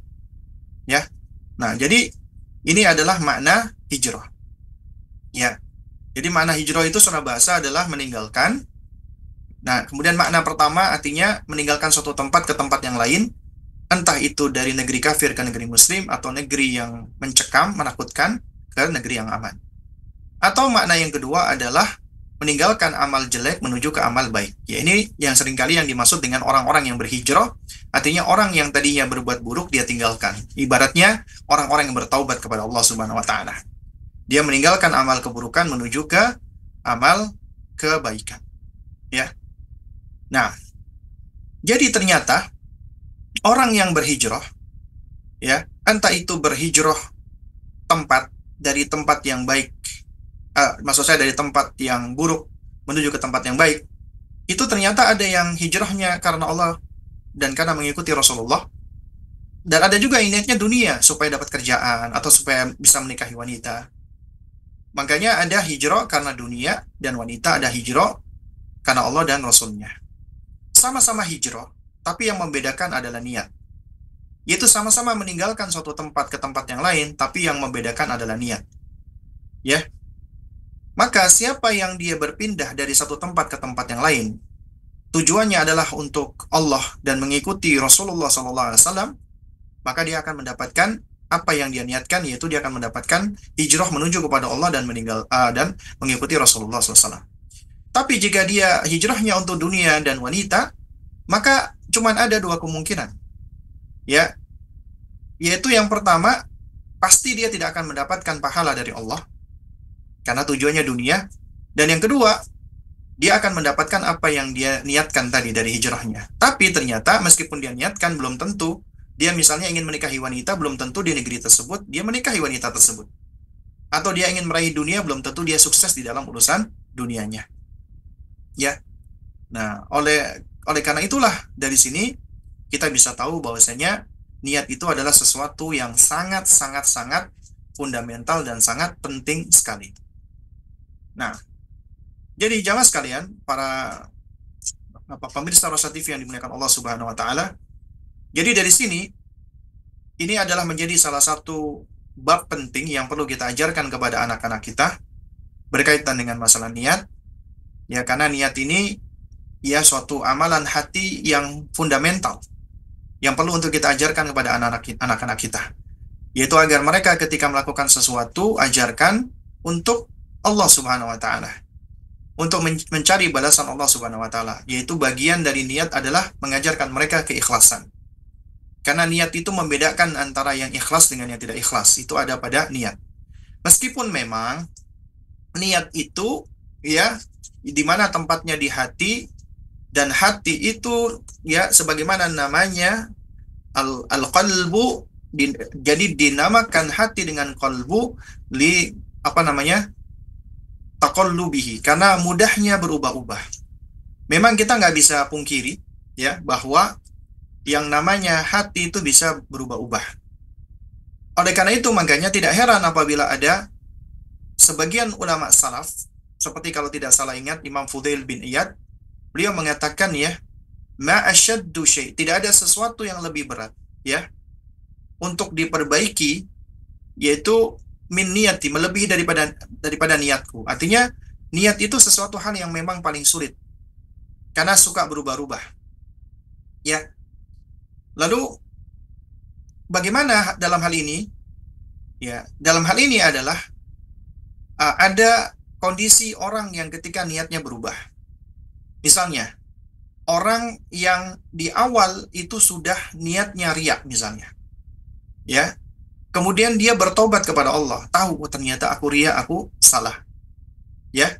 Ya. Nah, jadi ini adalah makna hijrah. Ya. Jadi makna hijrah itu secara bahasa adalah meninggalkan. Nah, kemudian makna pertama artinya meninggalkan suatu tempat ke tempat yang lain, entah itu dari negeri kafir ke negeri muslim atau negeri yang mencekam, menakutkan ke negeri yang aman. Atau makna yang kedua adalah meninggalkan amal jelek menuju ke amal baik. Ya, ini yang seringkali yang dimaksud dengan orang-orang yang berhijrah, artinya orang yang tadinya berbuat buruk dia tinggalkan. Ibaratnya orang-orang yang bertaubat kepada Allah Subhanahu wa taala. Dia meninggalkan amal keburukan menuju ke amal kebaikan. Ya. Nah, jadi ternyata orang yang berhijrah, ya, entah itu berhijrah tempat dari tempat yang baik, maksud saya dari tempat yang buruk menuju ke tempat yang baik, itu ternyata ada yang hijrahnya karena Allah dan karena mengikuti Rasulullah, dan ada juga yang niatnya dunia supaya dapat kerjaan atau supaya bisa menikahi wanita. Makanya ada hijrah karena dunia, dan wanita ada hijrah karena Allah dan Rasulnya. Sama-sama hijrah, tapi yang membedakan adalah niat. Yaitu sama-sama meninggalkan suatu tempat ke tempat yang lain, tapi yang membedakan adalah niat. Ya. Maka siapa yang dia berpindah dari satu tempat ke tempat yang lain, tujuannya adalah untuk Allah dan mengikuti Rasulullah SAW, maka dia akan mendapatkan apa yang dia niatkan, yaitu dia akan mendapatkan hijrah menuju kepada Allah dan dan mengikuti Rasulullah SAW. Tapi jika dia hijrahnya untuk dunia dan wanita, maka cuma ada dua kemungkinan. Ya, yaitu yang pertama, pasti dia tidak akan mendapatkan pahala dari Allah karena tujuannya dunia, dan yang kedua, dia akan mendapatkan apa yang dia niatkan tadi dari hijrahnya. Tapi ternyata meskipun dia niatkan, belum tentu dia misalnya ingin menikahi wanita, belum tentu di negeri tersebut dia menikahi wanita tersebut. Atau dia ingin meraih dunia, belum tentu dia sukses di dalam urusan dunianya. Ya. Nah, oleh karena itulah dari sini kita bisa tahu bahwasanya niat itu adalah sesuatu yang sangat fundamental dan sangat penting sekali. Nah, jadi jamaah sekalian, para pemirsa Rosa TV yang dimuliakan Allah Subhanahu wa taala. Jadi dari sini ini adalah menjadi salah satu bab penting yang perlu kita ajarkan kepada anak-anak kita berkaitan dengan masalah niat. Ya, karena niat ini ya suatu amalan hati yang fundamental yang perlu untuk kita ajarkan kepada anak-anak kita, yaitu agar mereka ketika melakukan sesuatu ajarkan untuk Allah Subhanahu wa taala, untuk mencari balasan Allah Subhanahu wa taala, yaitu bagian dari niat adalah mengajarkan mereka keikhlasan. Karena niat itu membedakan antara yang ikhlas dengan yang tidak ikhlas, itu ada pada niat. Meskipun memang niat itu ya di mana tempatnya di hati, dan hati itu ya sebagaimana namanya al-qalbu, jadi dinamakan hati dengan qalbu taqallubihi, karena mudahnya berubah-ubah. Memang kita nggak bisa pungkiri ya bahwa yang namanya hati itu bisa berubah-ubah. Oleh karena itu makanya tidak heran apabila ada sebagian ulama salaf, seperti kalau tidak salah ingat Imam Fudail bin Iyad, beliau mengatakan ya, ma asyaddu syai', tidak ada sesuatu yang lebih berat ya untuk diperbaiki, yaitu min niyati, melebihi daripada niatku. Artinya niat itu sesuatu hal yang memang paling sulit karena suka berubah-ubah. Ya. Lalu bagaimana dalam hal ini? Ya, dalam hal ini adalah ada kondisi orang yang ketika niatnya berubah. Misalnya, orang yang di awal itu sudah niatnya riya misalnya. Ya. Kemudian dia bertobat kepada Allah, tahu ternyata aku riya, aku salah. Ya.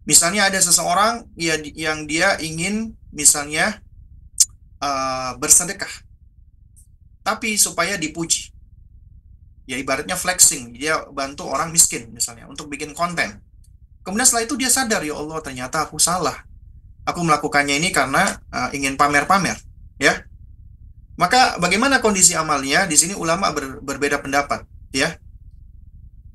Misalnya ada seseorang yang dia ingin misalnya bersedekah, tapi supaya dipuji. Ya ibaratnya flexing, dia bantu orang miskin misalnya untuk bikin konten. Kemudian setelah itu dia sadar, ya Allah ternyata aku salah. Aku melakukannya ini karena ingin pamer-pamer, ya. Maka bagaimana kondisi amalnya? Di sini ulama berbeda pendapat, ya.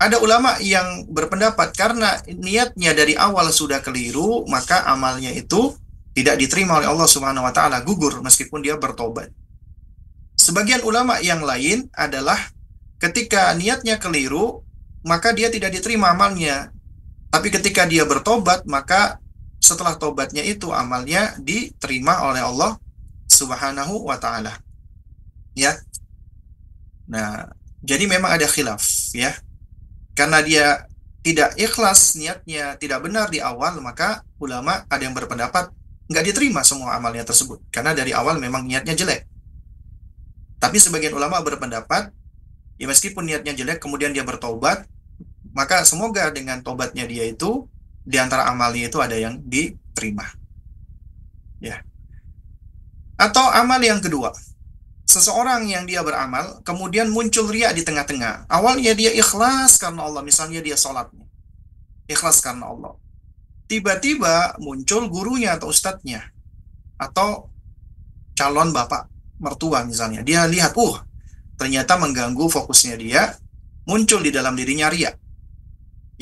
Ada ulama yang berpendapat karena niatnya dari awal sudah keliru, maka amalnya itu tidak diterima oleh Allah Subhanahu wa taala, gugur meskipun dia bertobat. Sebagian ulama yang lain adalah ketika niatnya keliru, maka dia tidak diterima amalnya. Tapi ketika dia bertobat, maka setelah tobatnya itu amalnya diterima oleh Allah Subhanahu wa taala. Ya. Nah, jadi memang ada khilaf ya. Karena dia tidak ikhlas niatnya, tidak benar di awal, maka ulama ada yang berpendapat nggak diterima semua amalnya tersebut. Karena dari awal memang niatnya jelek. Tapi sebagian ulama berpendapat, ya meskipun niatnya jelek, kemudian dia bertobat, maka semoga dengan tobatnya dia itu, di antara amalnya itu ada yang diterima. Ya. Atau amal yang kedua, seseorang yang dia beramal, kemudian muncul riya di tengah-tengah. Awalnya dia ikhlas karena Allah, misalnya dia sholat, ikhlas karena Allah. Tiba-tiba muncul gurunya atau ustadznya, atau calon bapak mertua misalnya. Dia lihat, ternyata mengganggu fokusnya dia, muncul di dalam dirinya riya.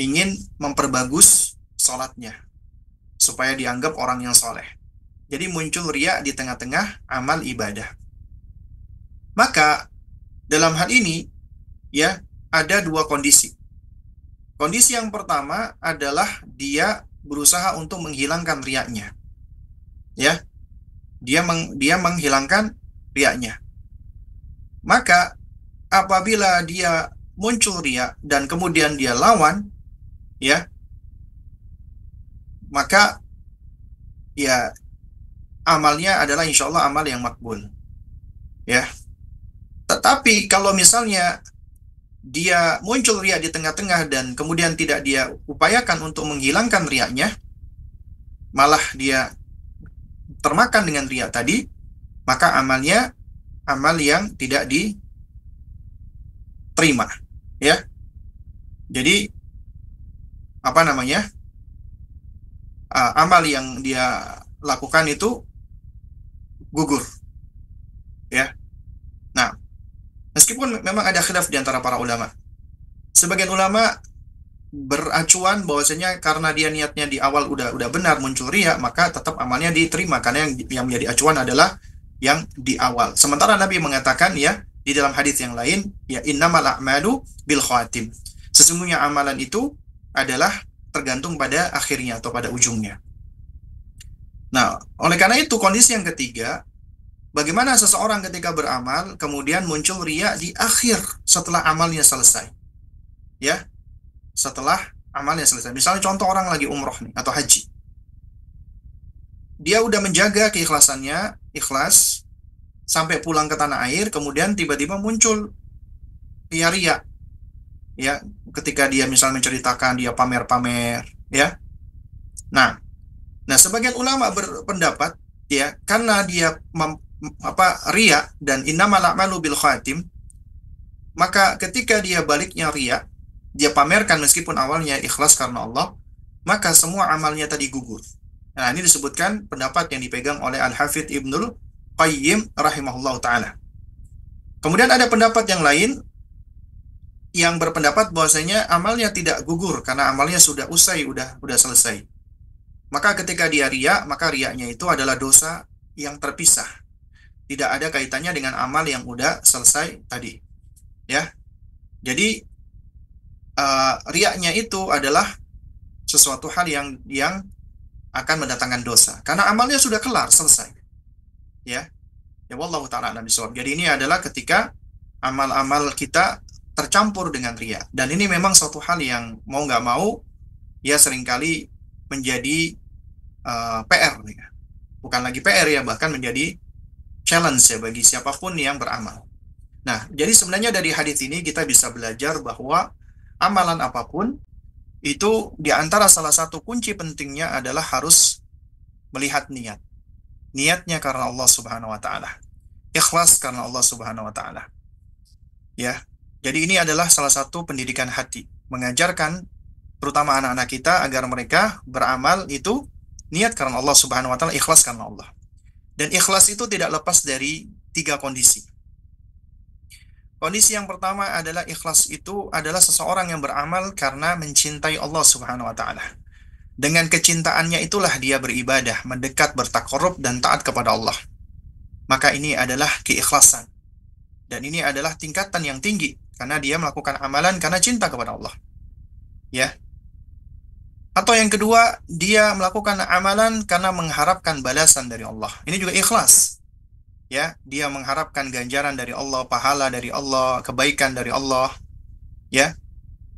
Ingin memperbagus sholatnya, supaya dianggap orang yang soleh. Jadi muncul riya di tengah-tengah amal ibadah. Maka dalam hal ini ya ada dua kondisi. Kondisi yang pertama adalah dia berusaha untuk menghilangkan riyanya. Ya. Dia menghilangkan riyanya. Maka apabila dia muncul riya dan kemudian dia lawan, ya, maka ya amalnya adalah insya Allah amal yang makbul. Ya. Tetapi kalau misalnya dia muncul riya di tengah-tengah dan kemudian tidak dia upayakan untuk menghilangkan riyanya, malah dia termakan dengan riya tadi, maka amalnya amal yang tidak diterima, ya. Jadi apa namanya? Amal yang dia lakukan itu gugur, ya. Nah, meskipun memang ada khilaf di antara para ulama. Sebagian ulama beracuan bahwasanya karena dia niatnya di awal udah benar muncul riya, maka tetap amalnya diterima karena yang menjadi acuan adalah yang di awal. Sementara Nabi mengatakan ya di dalam hadis yang lain, ya innamal a'malu bil khawatim. Sesungguhnya amalan itu adalah tergantung pada akhirnya atau pada ujungnya. Nah, oleh karena itu kondisi yang ketiga, bagaimana seseorang ketika beramal kemudian muncul riya di akhir setelah amalnya selesai. Ya, setelah amalnya selesai. Misalnya contoh orang lagi umroh nih atau haji. Dia udah menjaga keikhlasannya, ikhlas sampai pulang ke tanah air, kemudian tiba-tiba muncul riya. Ya, ketika dia misalnya menceritakan dia pamer-pamer, ya. Nah, sebagian ulama berpendapat ya, karena dia riya dan innamal a'malu bil khawatim, maka ketika dia baliknya riya, dia pamerkan meskipun awalnya ikhlas karena Allah, maka semua amalnya tadi gugur. Nah, ini disebutkan pendapat yang dipegang oleh Al-Hafidz Ibnul Qayyim rahimahullah ta'ala. Kemudian ada pendapat yang lain yang berpendapat bahwasanya amalnya tidak gugur karena amalnya sudah usai, udah selesai. Maka ketika dia riya, maka riyanya itu adalah dosa yang terpisah. Tidak ada kaitannya dengan amal yang udah selesai tadi. Ya. Jadi riyanya itu adalah sesuatu hal yang akan mendatangkan dosa karena amalnya sudah kelar, selesai. Ya. Ya wallahu taala a'lam bishawab. Jadi ini adalah ketika amal-amal kita tercampur dengan riya, dan ini memang suatu hal yang mau nggak mau ya seringkali menjadi PR ya. Bukan lagi PR ya, bahkan menjadi challenge ya bagi siapapun yang beramal. Nah, jadi sebenarnya dari hadis ini kita bisa belajar bahwa amalan apapun itu di antara salah satu kunci pentingnya adalah harus melihat niat. Niatnya karena Allah Subhanahu wa taala. Ikhlas karena Allah Subhanahu wa taala. Ya. Jadi ini adalah salah satu pendidikan hati, mengajarkan terutama anak-anak kita agar mereka beramal itu niat karena Allah Subhanahu wa taala, ikhlas karena Allah. Dan ikhlas itu tidak lepas dari 3 kondisi. Kondisi yang pertama adalah ikhlas itu adalah seseorang yang beramal karena mencintai Allah Subhanahu wa taala. Dengan kecintaannya itulah dia beribadah, mendekat, bertakarrub, dan taat kepada Allah. Maka ini adalah keikhlasan. Dan ini adalah tingkatan yang tinggi, karena dia melakukan amalan karena cinta kepada Allah. Ya. Atau yang kedua, dia melakukan amalan karena mengharapkan balasan dari Allah. Ini juga ikhlas. Ya, dia mengharapkan ganjaran dari Allah, pahala dari Allah, kebaikan dari Allah. Ya.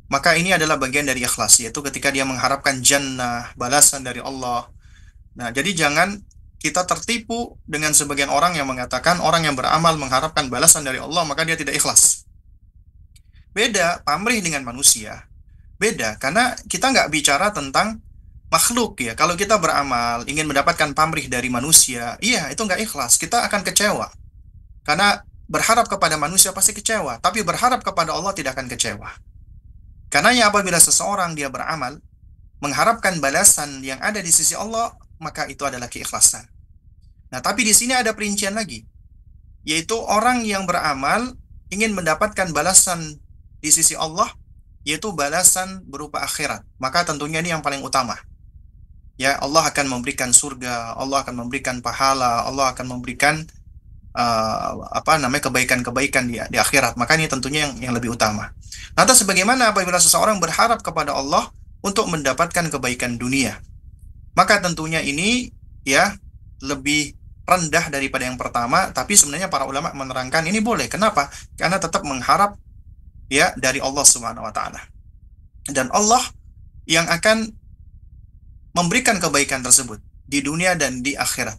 Maka ini adalah bagian dari ikhlas, yaitu ketika dia mengharapkan jannah, balasan dari Allah. Nah, jadi jangan kita tertipu dengan sebagian orang yang mengatakan orang yang beramal mengharapkan balasan dari Allah, maka dia tidak ikhlas. Beda, pamrih dengan manusia. Beda, karena kita nggak bicara tentang makhluk ya. Kalau kita beramal, ingin mendapatkan pamrih dari manusia, iya, itu nggak ikhlas. Kita akan kecewa. Karena berharap kepada manusia pasti kecewa, tapi berharap kepada Allah tidak akan kecewa. Karena apabila seseorang dia beramal, mengharapkan balasan yang ada di sisi Allah, maka itu adalah keikhlasan. Nah, tapi di sini ada perincian lagi, yaitu orang yang beramal ingin mendapatkan balasan di sisi Allah, yaitu balasan berupa akhirat. Maka tentunya ini yang paling utama. Ya, Allah akan memberikan surga, Allah akan memberikan pahala, Allah akan memberikan kebaikan-kebaikan di akhirat. Maka ini tentunya yang lebih utama. Lantas sebagaimana apabila seseorang berharap kepada Allah untuk mendapatkan kebaikan dunia, maka tentunya ini ya lebih rendah daripada yang pertama, tapi sebenarnya para ulama menerangkan ini boleh. Kenapa? Karena tetap mengharap ya dari Allah Subhanahu wa taala. Dan Allah yang akan memberikan kebaikan tersebut di dunia dan di akhirat.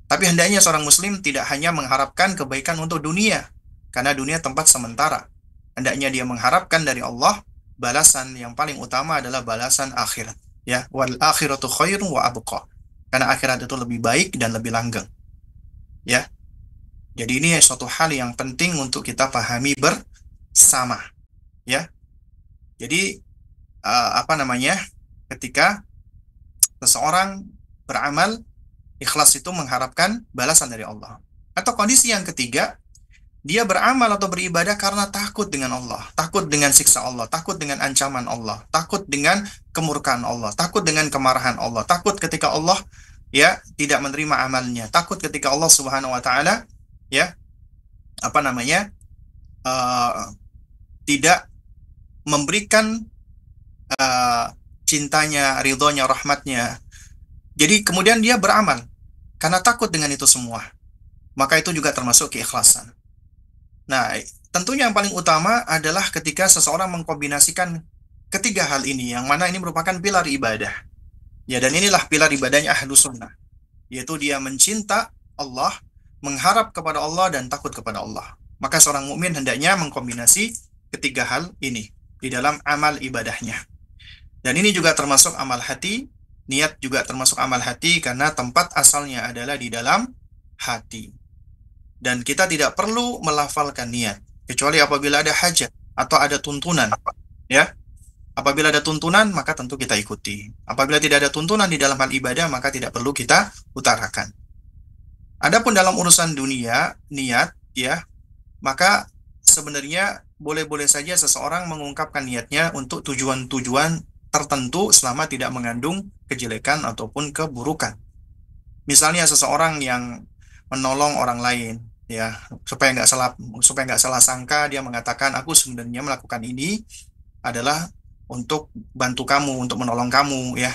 Tapi hendaknya seorang muslim tidak hanya mengharapkan kebaikan untuk dunia, karena dunia tempat sementara. Hendaknya dia mengharapkan dari Allah balasan yang paling utama adalah balasan akhirat. Ya, wal akhiratu khairun wa abqa. Karena akhirat itu lebih baik dan lebih langgeng. Ya. Jadi ini suatu hal yang penting untuk kita pahami bersama. Ya. Jadi ketika seseorang beramal, ikhlas itu mengharapkan balasan dari Allah. Atau kondisi yang ketiga, dia beramal atau beribadah karena takut dengan Allah, takut dengan siksa Allah, takut dengan ancaman Allah, takut dengan kemurkaan Allah, takut dengan kemarahan Allah, takut ketika Allah ya tidak menerima amalnya, takut ketika Allah Subhanahu wa taala ya tidak memberikan cintanya, ridhonya, rahmatnya. Jadi kemudian dia beramal karena takut dengan itu semua. Maka itu juga termasuk keikhlasan. Nah, tentunya yang paling utama adalah ketika seseorang mengkombinasikan ketiga hal ini, yang mana ini merupakan pilar ibadah. Ya, dan inilah pilar ibadahnya Ahlus Sunnah, yaitu dia mencinta Allah, mengharap kepada Allah, dan takut kepada Allah. Maka seorang mukmin hendaknya mengkombinasi ketiga hal ini di dalam amal ibadahnya. Dan ini juga termasuk amal hati, niat juga termasuk amal hati, karena tempat asalnya adalah di dalam hati. Dan kita tidak perlu melafalkan niat, kecuali apabila ada hajat atau ada tuntunan. Ya, apabila ada tuntunan, maka tentu kita ikuti. Apabila tidak ada tuntunan di dalam hal ibadah, maka tidak perlu kita utarakan. Adapun dalam urusan dunia, niat, ya, maka sebenarnya boleh-boleh saja seseorang mengungkapkan niatnya untuk tujuan-tujuan tertentu selama tidak mengandung kejelekan ataupun keburukan. Misalnya seseorang yang menolong orang lain, ya, supaya nggak salah sangka, dia mengatakan aku sebenarnya melakukan ini adalah untuk bantu kamu, untuk menolong kamu, ya,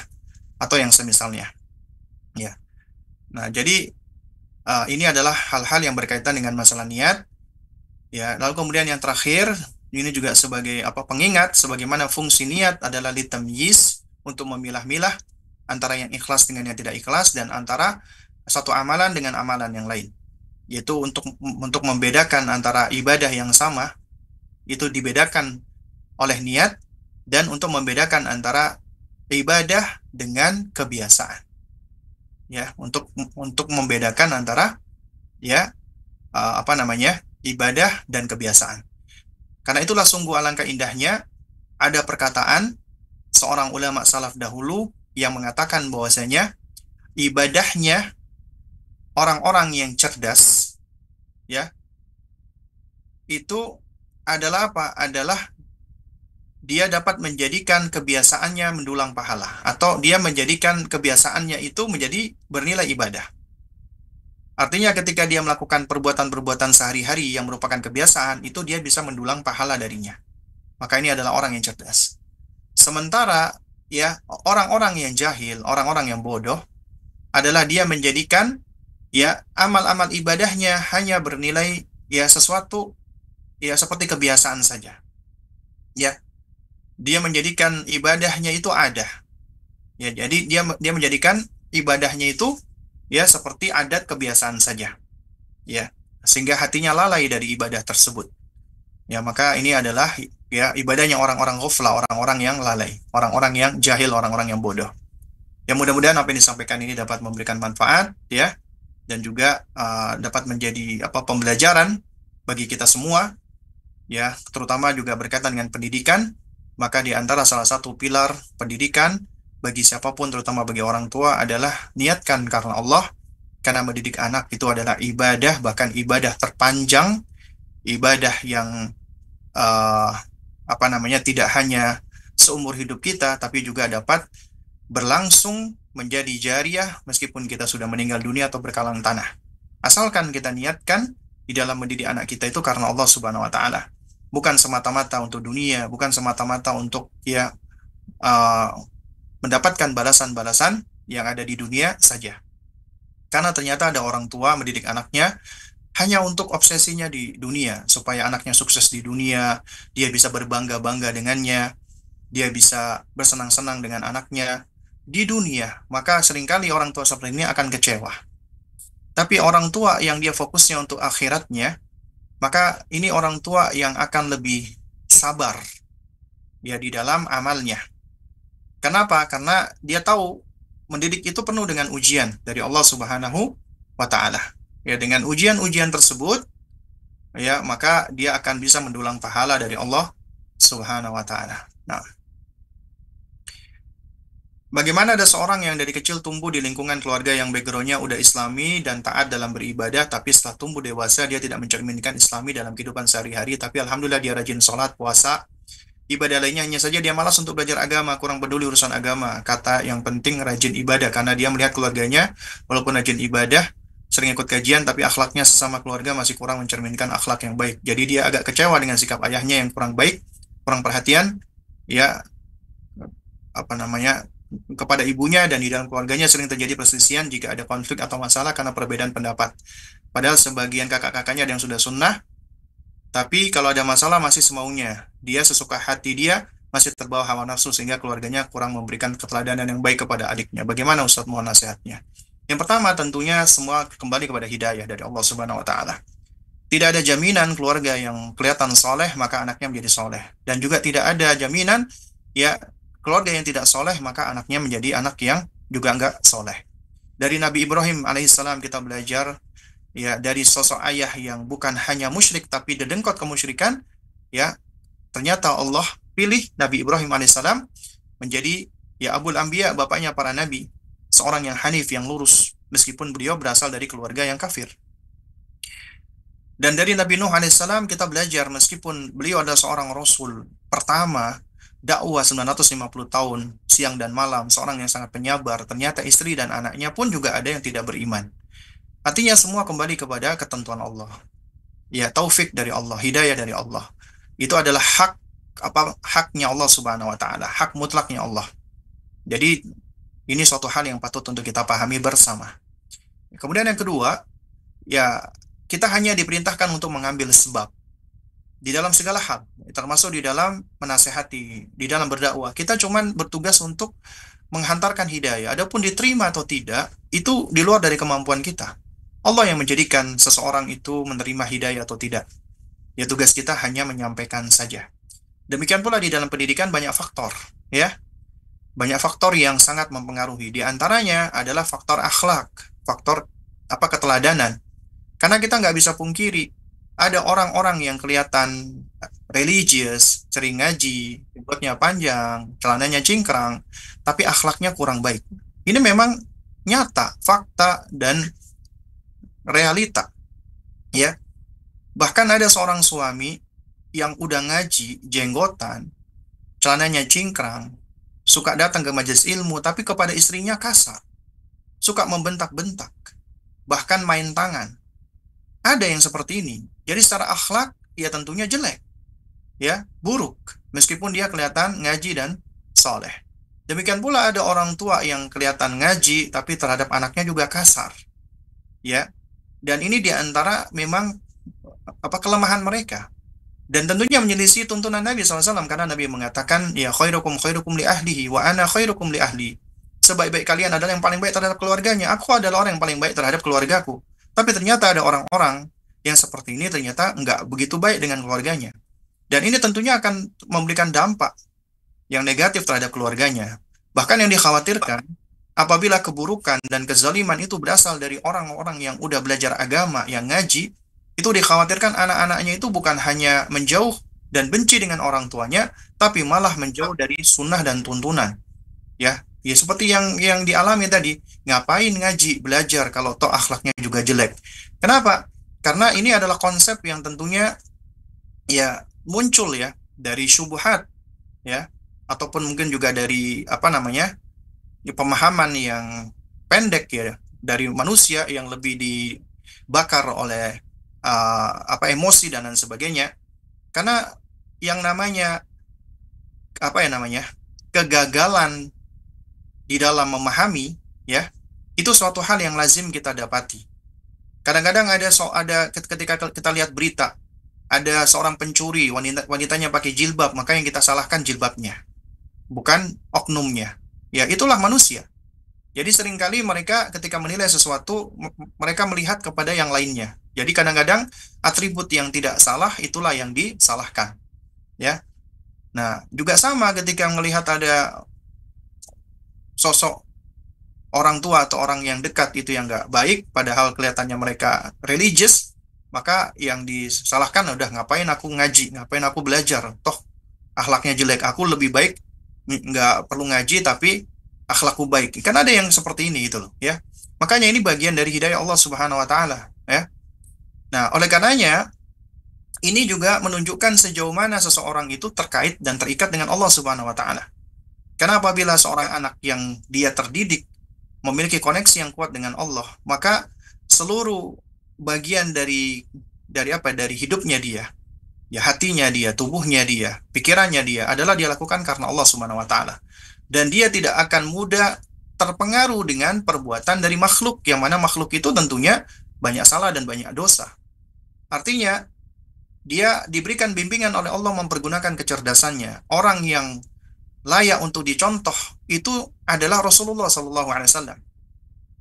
atau yang semisalnya, ya. Nah, jadi ini adalah hal-hal yang berkaitan dengan masalah niat, ya. Lalu kemudian yang terakhir, ini juga sebagai pengingat, sebagaimana fungsi niat adalah litamyiz, untuk memilah-milah antara yang ikhlas dengan yang tidak ikhlas, dan antara satu amalan dengan amalan yang lain. Yaitu untuk membedakan antara ibadah yang sama, itu dibedakan oleh niat, dan untuk membedakan antara ibadah dengan kebiasaan. Ya, untuk membedakan antara ya ibadah dan kebiasaan. Karena itulah sungguh alangkah indahnya ada perkataan seorang ulama salaf dahulu yang mengatakan bahwasanya ibadahnya orang-orang yang cerdas, ya, itu adalah apa? Adalah dia dapat menjadikan kebiasaannya mendulang pahala, atau dia menjadikan kebiasaannya itu menjadi bernilai ibadah. Artinya ketika dia melakukan perbuatan-perbuatan sehari-hari yang merupakan kebiasaan, itu dia bisa mendulang pahala darinya. Maka ini adalah orang yang cerdas. Sementara ya orang-orang yang jahil, orang-orang yang bodoh adalah dia menjadikan ya amal-amal ibadahnya hanya bernilai ya sesuatu ya seperti kebiasaan saja. Ya, dia menjadikan ibadahnya itu ada. Ya, jadi dia menjadikan ibadahnya itu ya seperti adat kebiasaan saja. Ya, sehingga hatinya lalai dari ibadah tersebut. Ya, maka ini adalah ya ibadahnya orang-orang ghaflah, orang-orang yang lalai, orang-orang yang jahil, orang-orang yang bodoh. Ya, mudah-mudahan apa yang disampaikan ini dapat memberikan manfaat ya, dan juga dapat menjadi pembelajaran bagi kita semua ya, terutama juga berkaitan dengan pendidikan. Maka di antara salah satu pilar pendidikan bagi siapapun, terutama bagi orang tua, adalah niatkan karena Allah, karena mendidik anak itu adalah ibadah, bahkan ibadah terpanjang, ibadah yang tidak hanya seumur hidup kita, tapi juga dapat berlangsung menjadi jariah meskipun kita sudah meninggal dunia atau berkalang tanah. Asalkan kita niatkan di dalam mendidik anak kita itu karena Allah Subhanahu wa taala. Bukan semata-mata untuk dunia, bukan semata-mata untuk ya mendapatkan balasan-balasan yang ada di dunia saja. Karena ternyata ada orang tua mendidik anaknya hanya untuk obsesinya di dunia, supaya anaknya sukses di dunia, dia bisa berbangga-bangga dengannya, dia bisa bersenang-senang dengan anaknya di dunia. Maka seringkali orang tua seperti ini akan kecewa. Tapi orang tua yang dia fokusnya untuk akhiratnya, maka ini orang tua yang akan lebih sabar ya di dalam amalnya. Kenapa? Karena dia tahu mendidik itu penuh dengan ujian dari Allah Subhanahu wa taala. Ya, dengan ujian-ujian tersebut ya, maka dia akan bisa mendulang pahala dari Allah Subhanahu wa taala. Nah, bagaimana ada seorang yang dari kecil tumbuh di lingkungan keluarga yang backgroundnya udah Islami dan taat dalam beribadah, tapi setelah tumbuh dewasa dia tidak mencerminkan Islami dalam kehidupan sehari-hari, tapi alhamdulillah dia rajin sholat, puasa, ibadah lainnya, hanya saja dia malas untuk belajar agama, kurang peduli urusan agama. Kata yang penting rajin ibadah, karena dia melihat keluarganya walaupun rajin ibadah, sering ikut kajian, tapi akhlaknya sesama keluarga masih kurang mencerminkan akhlak yang baik. Jadi dia agak kecewa dengan sikap ayahnya yang kurang baik, kurang perhatian, ya kepada ibunya, dan di dalam keluarganya sering terjadi perselisihan jika ada konflik atau masalah karena perbedaan pendapat. Padahal sebagian kakak-kakaknya ada yang sudah sunnah, tapi kalau ada masalah masih semaunya. Dia sesuka hati dia, masih terbawa hawa nafsu, sehingga keluarganya kurang memberikan keteladanan yang baik kepada adiknya. Bagaimana Ustadz, mohon nasihatnya? Yang pertama tentunya semua kembali kepada hidayah dari Allah Subhanahu wa taala. Tidak ada jaminan keluarga yang kelihatan soleh maka anaknya menjadi soleh, dan juga tidak ada jaminan ya keluarga yang tidak soleh maka anaknya menjadi anak yang juga enggak soleh. Dari Nabi Ibrahim alaihissalam kita belajar ya, dari sosok ayah yang bukan hanya musyrik tapi dedengkot kemusyrikan, ya ternyata Allah pilih Nabi Ibrahim alaihissalam menjadi ya abul anbiya, bapaknya para nabi, seorang yang hanif, yang lurus, meskipun beliau berasal dari keluarga yang kafir. Dan dari Nabi Nuh alaihissalam kita belajar, meskipun beliau adalah seorang rasul pertama, dakwah 950 tahun, siang dan malam, seorang yang sangat penyabar, ternyata istri dan anaknya pun juga ada yang tidak beriman. Artinya semua kembali kepada ketentuan Allah. Ya, taufik dari Allah, hidayah dari Allah. Itu adalah haknya Allah Subhanahu wa taala, hak mutlaknya Allah. Jadi ini suatu hal yang patut untuk kita pahami bersama. Kemudian yang kedua, ya kita hanya diperintahkan untuk mengambil sebab di dalam segala hal, termasuk di dalam menasehati, di dalam berdakwah. Kita cuman bertugas untuk menghantarkan hidayah. Adapun diterima atau tidak, itu di luar dari kemampuan kita. Allah yang menjadikan seseorang itu menerima hidayah atau tidak. Ya, tugas kita hanya menyampaikan saja. Demikian pula di dalam pendidikan banyak faktor, ya. Banyak faktor yang sangat mempengaruhi. Di antaranya adalah faktor akhlak, faktor keteladanan. Karena kita nggak bisa pungkiri, ada orang-orang yang kelihatan religius, sering ngaji, jenggotnya panjang, celananya cingkrang, tapi akhlaknya kurang baik. Ini memang nyata, fakta, dan realita. Ya, bahkan ada seorang suami yang udah ngaji, jenggotan, celananya cingkrang, suka datang ke majelis ilmu, tapi kepada istrinya kasar, suka membentak-bentak, bahkan main tangan. Ada yang seperti ini. Jadi secara akhlak, ya tentunya jelek, ya buruk, meskipun dia kelihatan ngaji dan soleh. Demikian pula ada orang tua yang kelihatan ngaji, tapi terhadap anaknya juga kasar, ya. Dan ini diantara memang kelemahan mereka. Dan tentunya menyelisih tuntunan Nabi SAW, karena Nabi mengatakan, ya khairukum khairukum li ahlihi wa ana khairukum li ahli. Sebaik-baik kalian adalah yang paling baik terhadap keluarganya. Aku adalah orang yang paling baik terhadap keluargaku. Tapi ternyata ada orang-orang yang seperti ini ternyata nggak begitu baik dengan keluarganya. Dan ini tentunya akan memberikan dampak yang negatif terhadap keluarganya. Bahkan yang dikhawatirkan, apabila keburukan dan kezaliman itu berasal dari orang-orang yang udah belajar agama, yang ngaji, itu dikhawatirkan anak-anaknya itu bukan hanya menjauh dan benci dengan orang tuanya, tapi malah menjauh dari sunnah dan tuntunan. Ya, ya seperti yang dialami tadi, ngapain ngaji, belajar kalau toh akhlaknya juga jelek. Kenapa? Karena ini adalah konsep yang tentunya ya muncul ya dari syubhat, ya, ataupun mungkin juga dari ya, pemahaman yang pendek ya dari manusia yang lebih dibakar oleh emosi dan lain sebagainya. Karena yang namanya kegagalan di dalam memahami, ya, itu suatu hal yang lazim kita dapati. Kadang-kadang ada ketika kita lihat berita, ada seorang pencuri, wanitanya pakai jilbab, maka yang kita salahkan jilbabnya, bukan oknumnya. Ya, itulah manusia. Jadi seringkali mereka ketika menilai sesuatu, mereka melihat kepada yang lainnya. Jadi kadang-kadang atribut yang tidak salah itulah yang disalahkan. Ya. Nah, juga sama ketika melihat ada sosok orang tua atau orang yang dekat itu yang nggak baik, padahal kelihatannya mereka religious, maka yang disalahkan udah ngapain aku ngaji, ngapain aku belajar, toh akhlaknya jelek, aku lebih baik nggak perlu ngaji tapi akhlakku baik. Kan ada yang seperti ini gitu loh, ya. Makanya ini bagian dari hidayah Allah Subhanahu wa taala, ya. Nah, oleh karenanya ini juga menunjukkan sejauh mana seseorang itu terkait dan terikat dengan Allah Subhanahu wa taala. Karena apabila seorang anak yang dia terdidik memiliki koneksi yang kuat dengan Allah, maka seluruh bagian dari hidupnya dia, ya hatinya dia, tubuhnya dia, pikirannya dia adalah dia lakukan karena Allah Subhanahu wa taala. Dan dia tidak akan mudah terpengaruh dengan perbuatan dari makhluk, yang mana makhluk itu tentunya banyak salah dan banyak dosa. Artinya dia diberikan bimbingan oleh Allah mempergunakan kecerdasannya. Orang yang layak untuk dicontoh itu adalah Rasulullah SAW,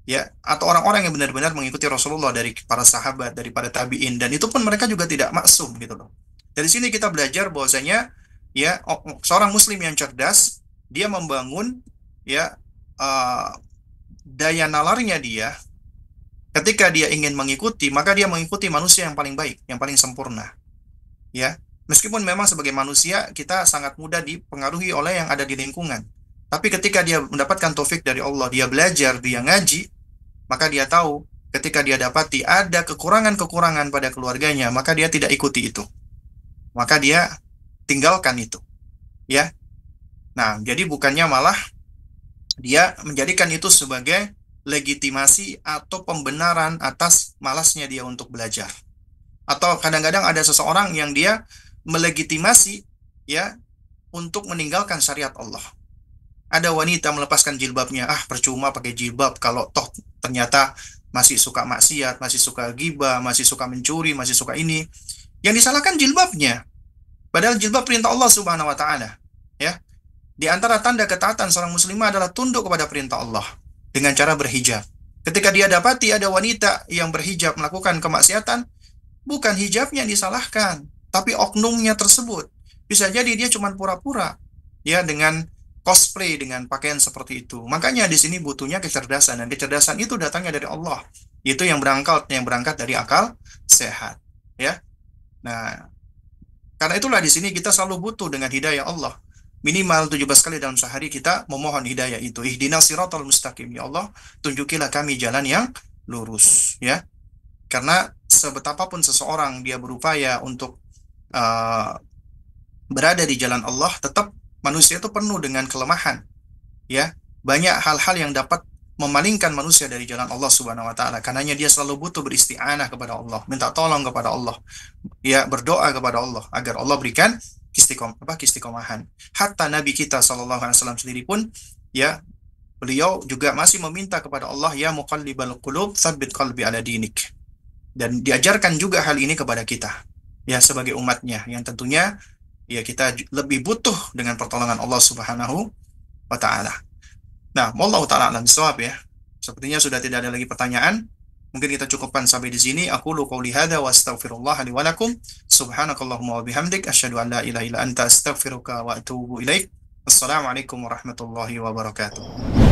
ya, atau orang-orang yang benar-benar mengikuti Rasulullah dari para sahabat, dari para tabiin, dan itu pun mereka juga tidak maksum gitu loh. Dari sini kita belajar bahwasanya ya seorang muslim yang cerdas, dia membangun ya daya nalarnya dia ketika dia ingin mengikuti, maka dia mengikuti manusia yang paling baik, yang paling sempurna, ya. Meskipun memang sebagai manusia kita sangat mudah dipengaruhi oleh yang ada di lingkungan, tapi ketika dia mendapatkan taufik dari Allah, dia belajar, dia ngaji, maka dia tahu ketika dia dapati ada kekurangan-kekurangan pada keluarganya, maka dia tidak ikuti itu, maka dia tinggalkan itu, ya. Nah, jadi bukannya malah dia menjadikan itu sebagai legitimasi atau pembenaran atas malasnya dia untuk belajar. Atau kadang-kadang ada seseorang yang dia melegitimasi ya untuk meninggalkan syariat Allah. Ada wanita melepaskan jilbabnya, percuma pakai jilbab kalau toh ternyata masih suka maksiat, masih suka ghibah, masih suka mencuri, masih suka ini. Yang disalahkan jilbabnya. Padahal jilbab perintah Allah Subhanahu wa taala, ya. Di antara tanda ketaatan seorang muslimah adalah tunduk kepada perintah Allah dengan cara berhijab. Ketika dia dapati ada wanita yang berhijab melakukan kemaksiatan, bukan hijabnya yang disalahkan, tapi oknumnya tersebut. Bisa jadi dia cuma pura-pura, ya, dengan cosplay, dengan pakaian seperti itu. Makanya di sini butuhnya kecerdasan, dan kecerdasan itu datangnya dari Allah. Itu yang berangkat dari akal sehat, ya. Nah, karena itulah di sini kita selalu butuh dengan hidayah Allah. Minimal 17 kali dalam sehari kita memohon hidayah itu. Ihdinas siratal mustaqim. Ya Allah, tunjukilah kami jalan yang lurus, ya. Karena sebetapapun seseorang dia berupaya untuk berada di jalan Allah, tetap manusia itu penuh dengan kelemahan, ya. Banyak hal-hal yang dapat memalingkan manusia dari jalan Allah Subhanahu wa taala. Karenanya dia selalu butuh beristi'anah kepada Allah, minta tolong kepada Allah, ya, berdoa kepada Allah agar Allah berikan istiqomahan. Hatta Nabi kita sallallahu alaihi wasallam sendiri pun, ya, beliau juga masih meminta kepada Allah, ya muqallibal qulub, tsabbit qalbi ala dinik. Dan diajarkan juga hal ini kepada kita, ya, sebagai umatnya yang tentunya, ya, kita lebih butuh dengan pertolongan Allah Subhanahu wa taala. Nah, wallahu taala alam bisawab, ya. Sepertinya sudah tidak ada lagi pertanyaan. Mungkin kita cukupkan sampai di sini. Aku lu qauli hadza wa astaghfirullah li wa lakum. Subhanakallahumma wa bihamdik asyhadu an la ilaha illa anta astaghfiruka wa atubu ilaik. Assalamualaikum warahmatullahi wabarakatuh.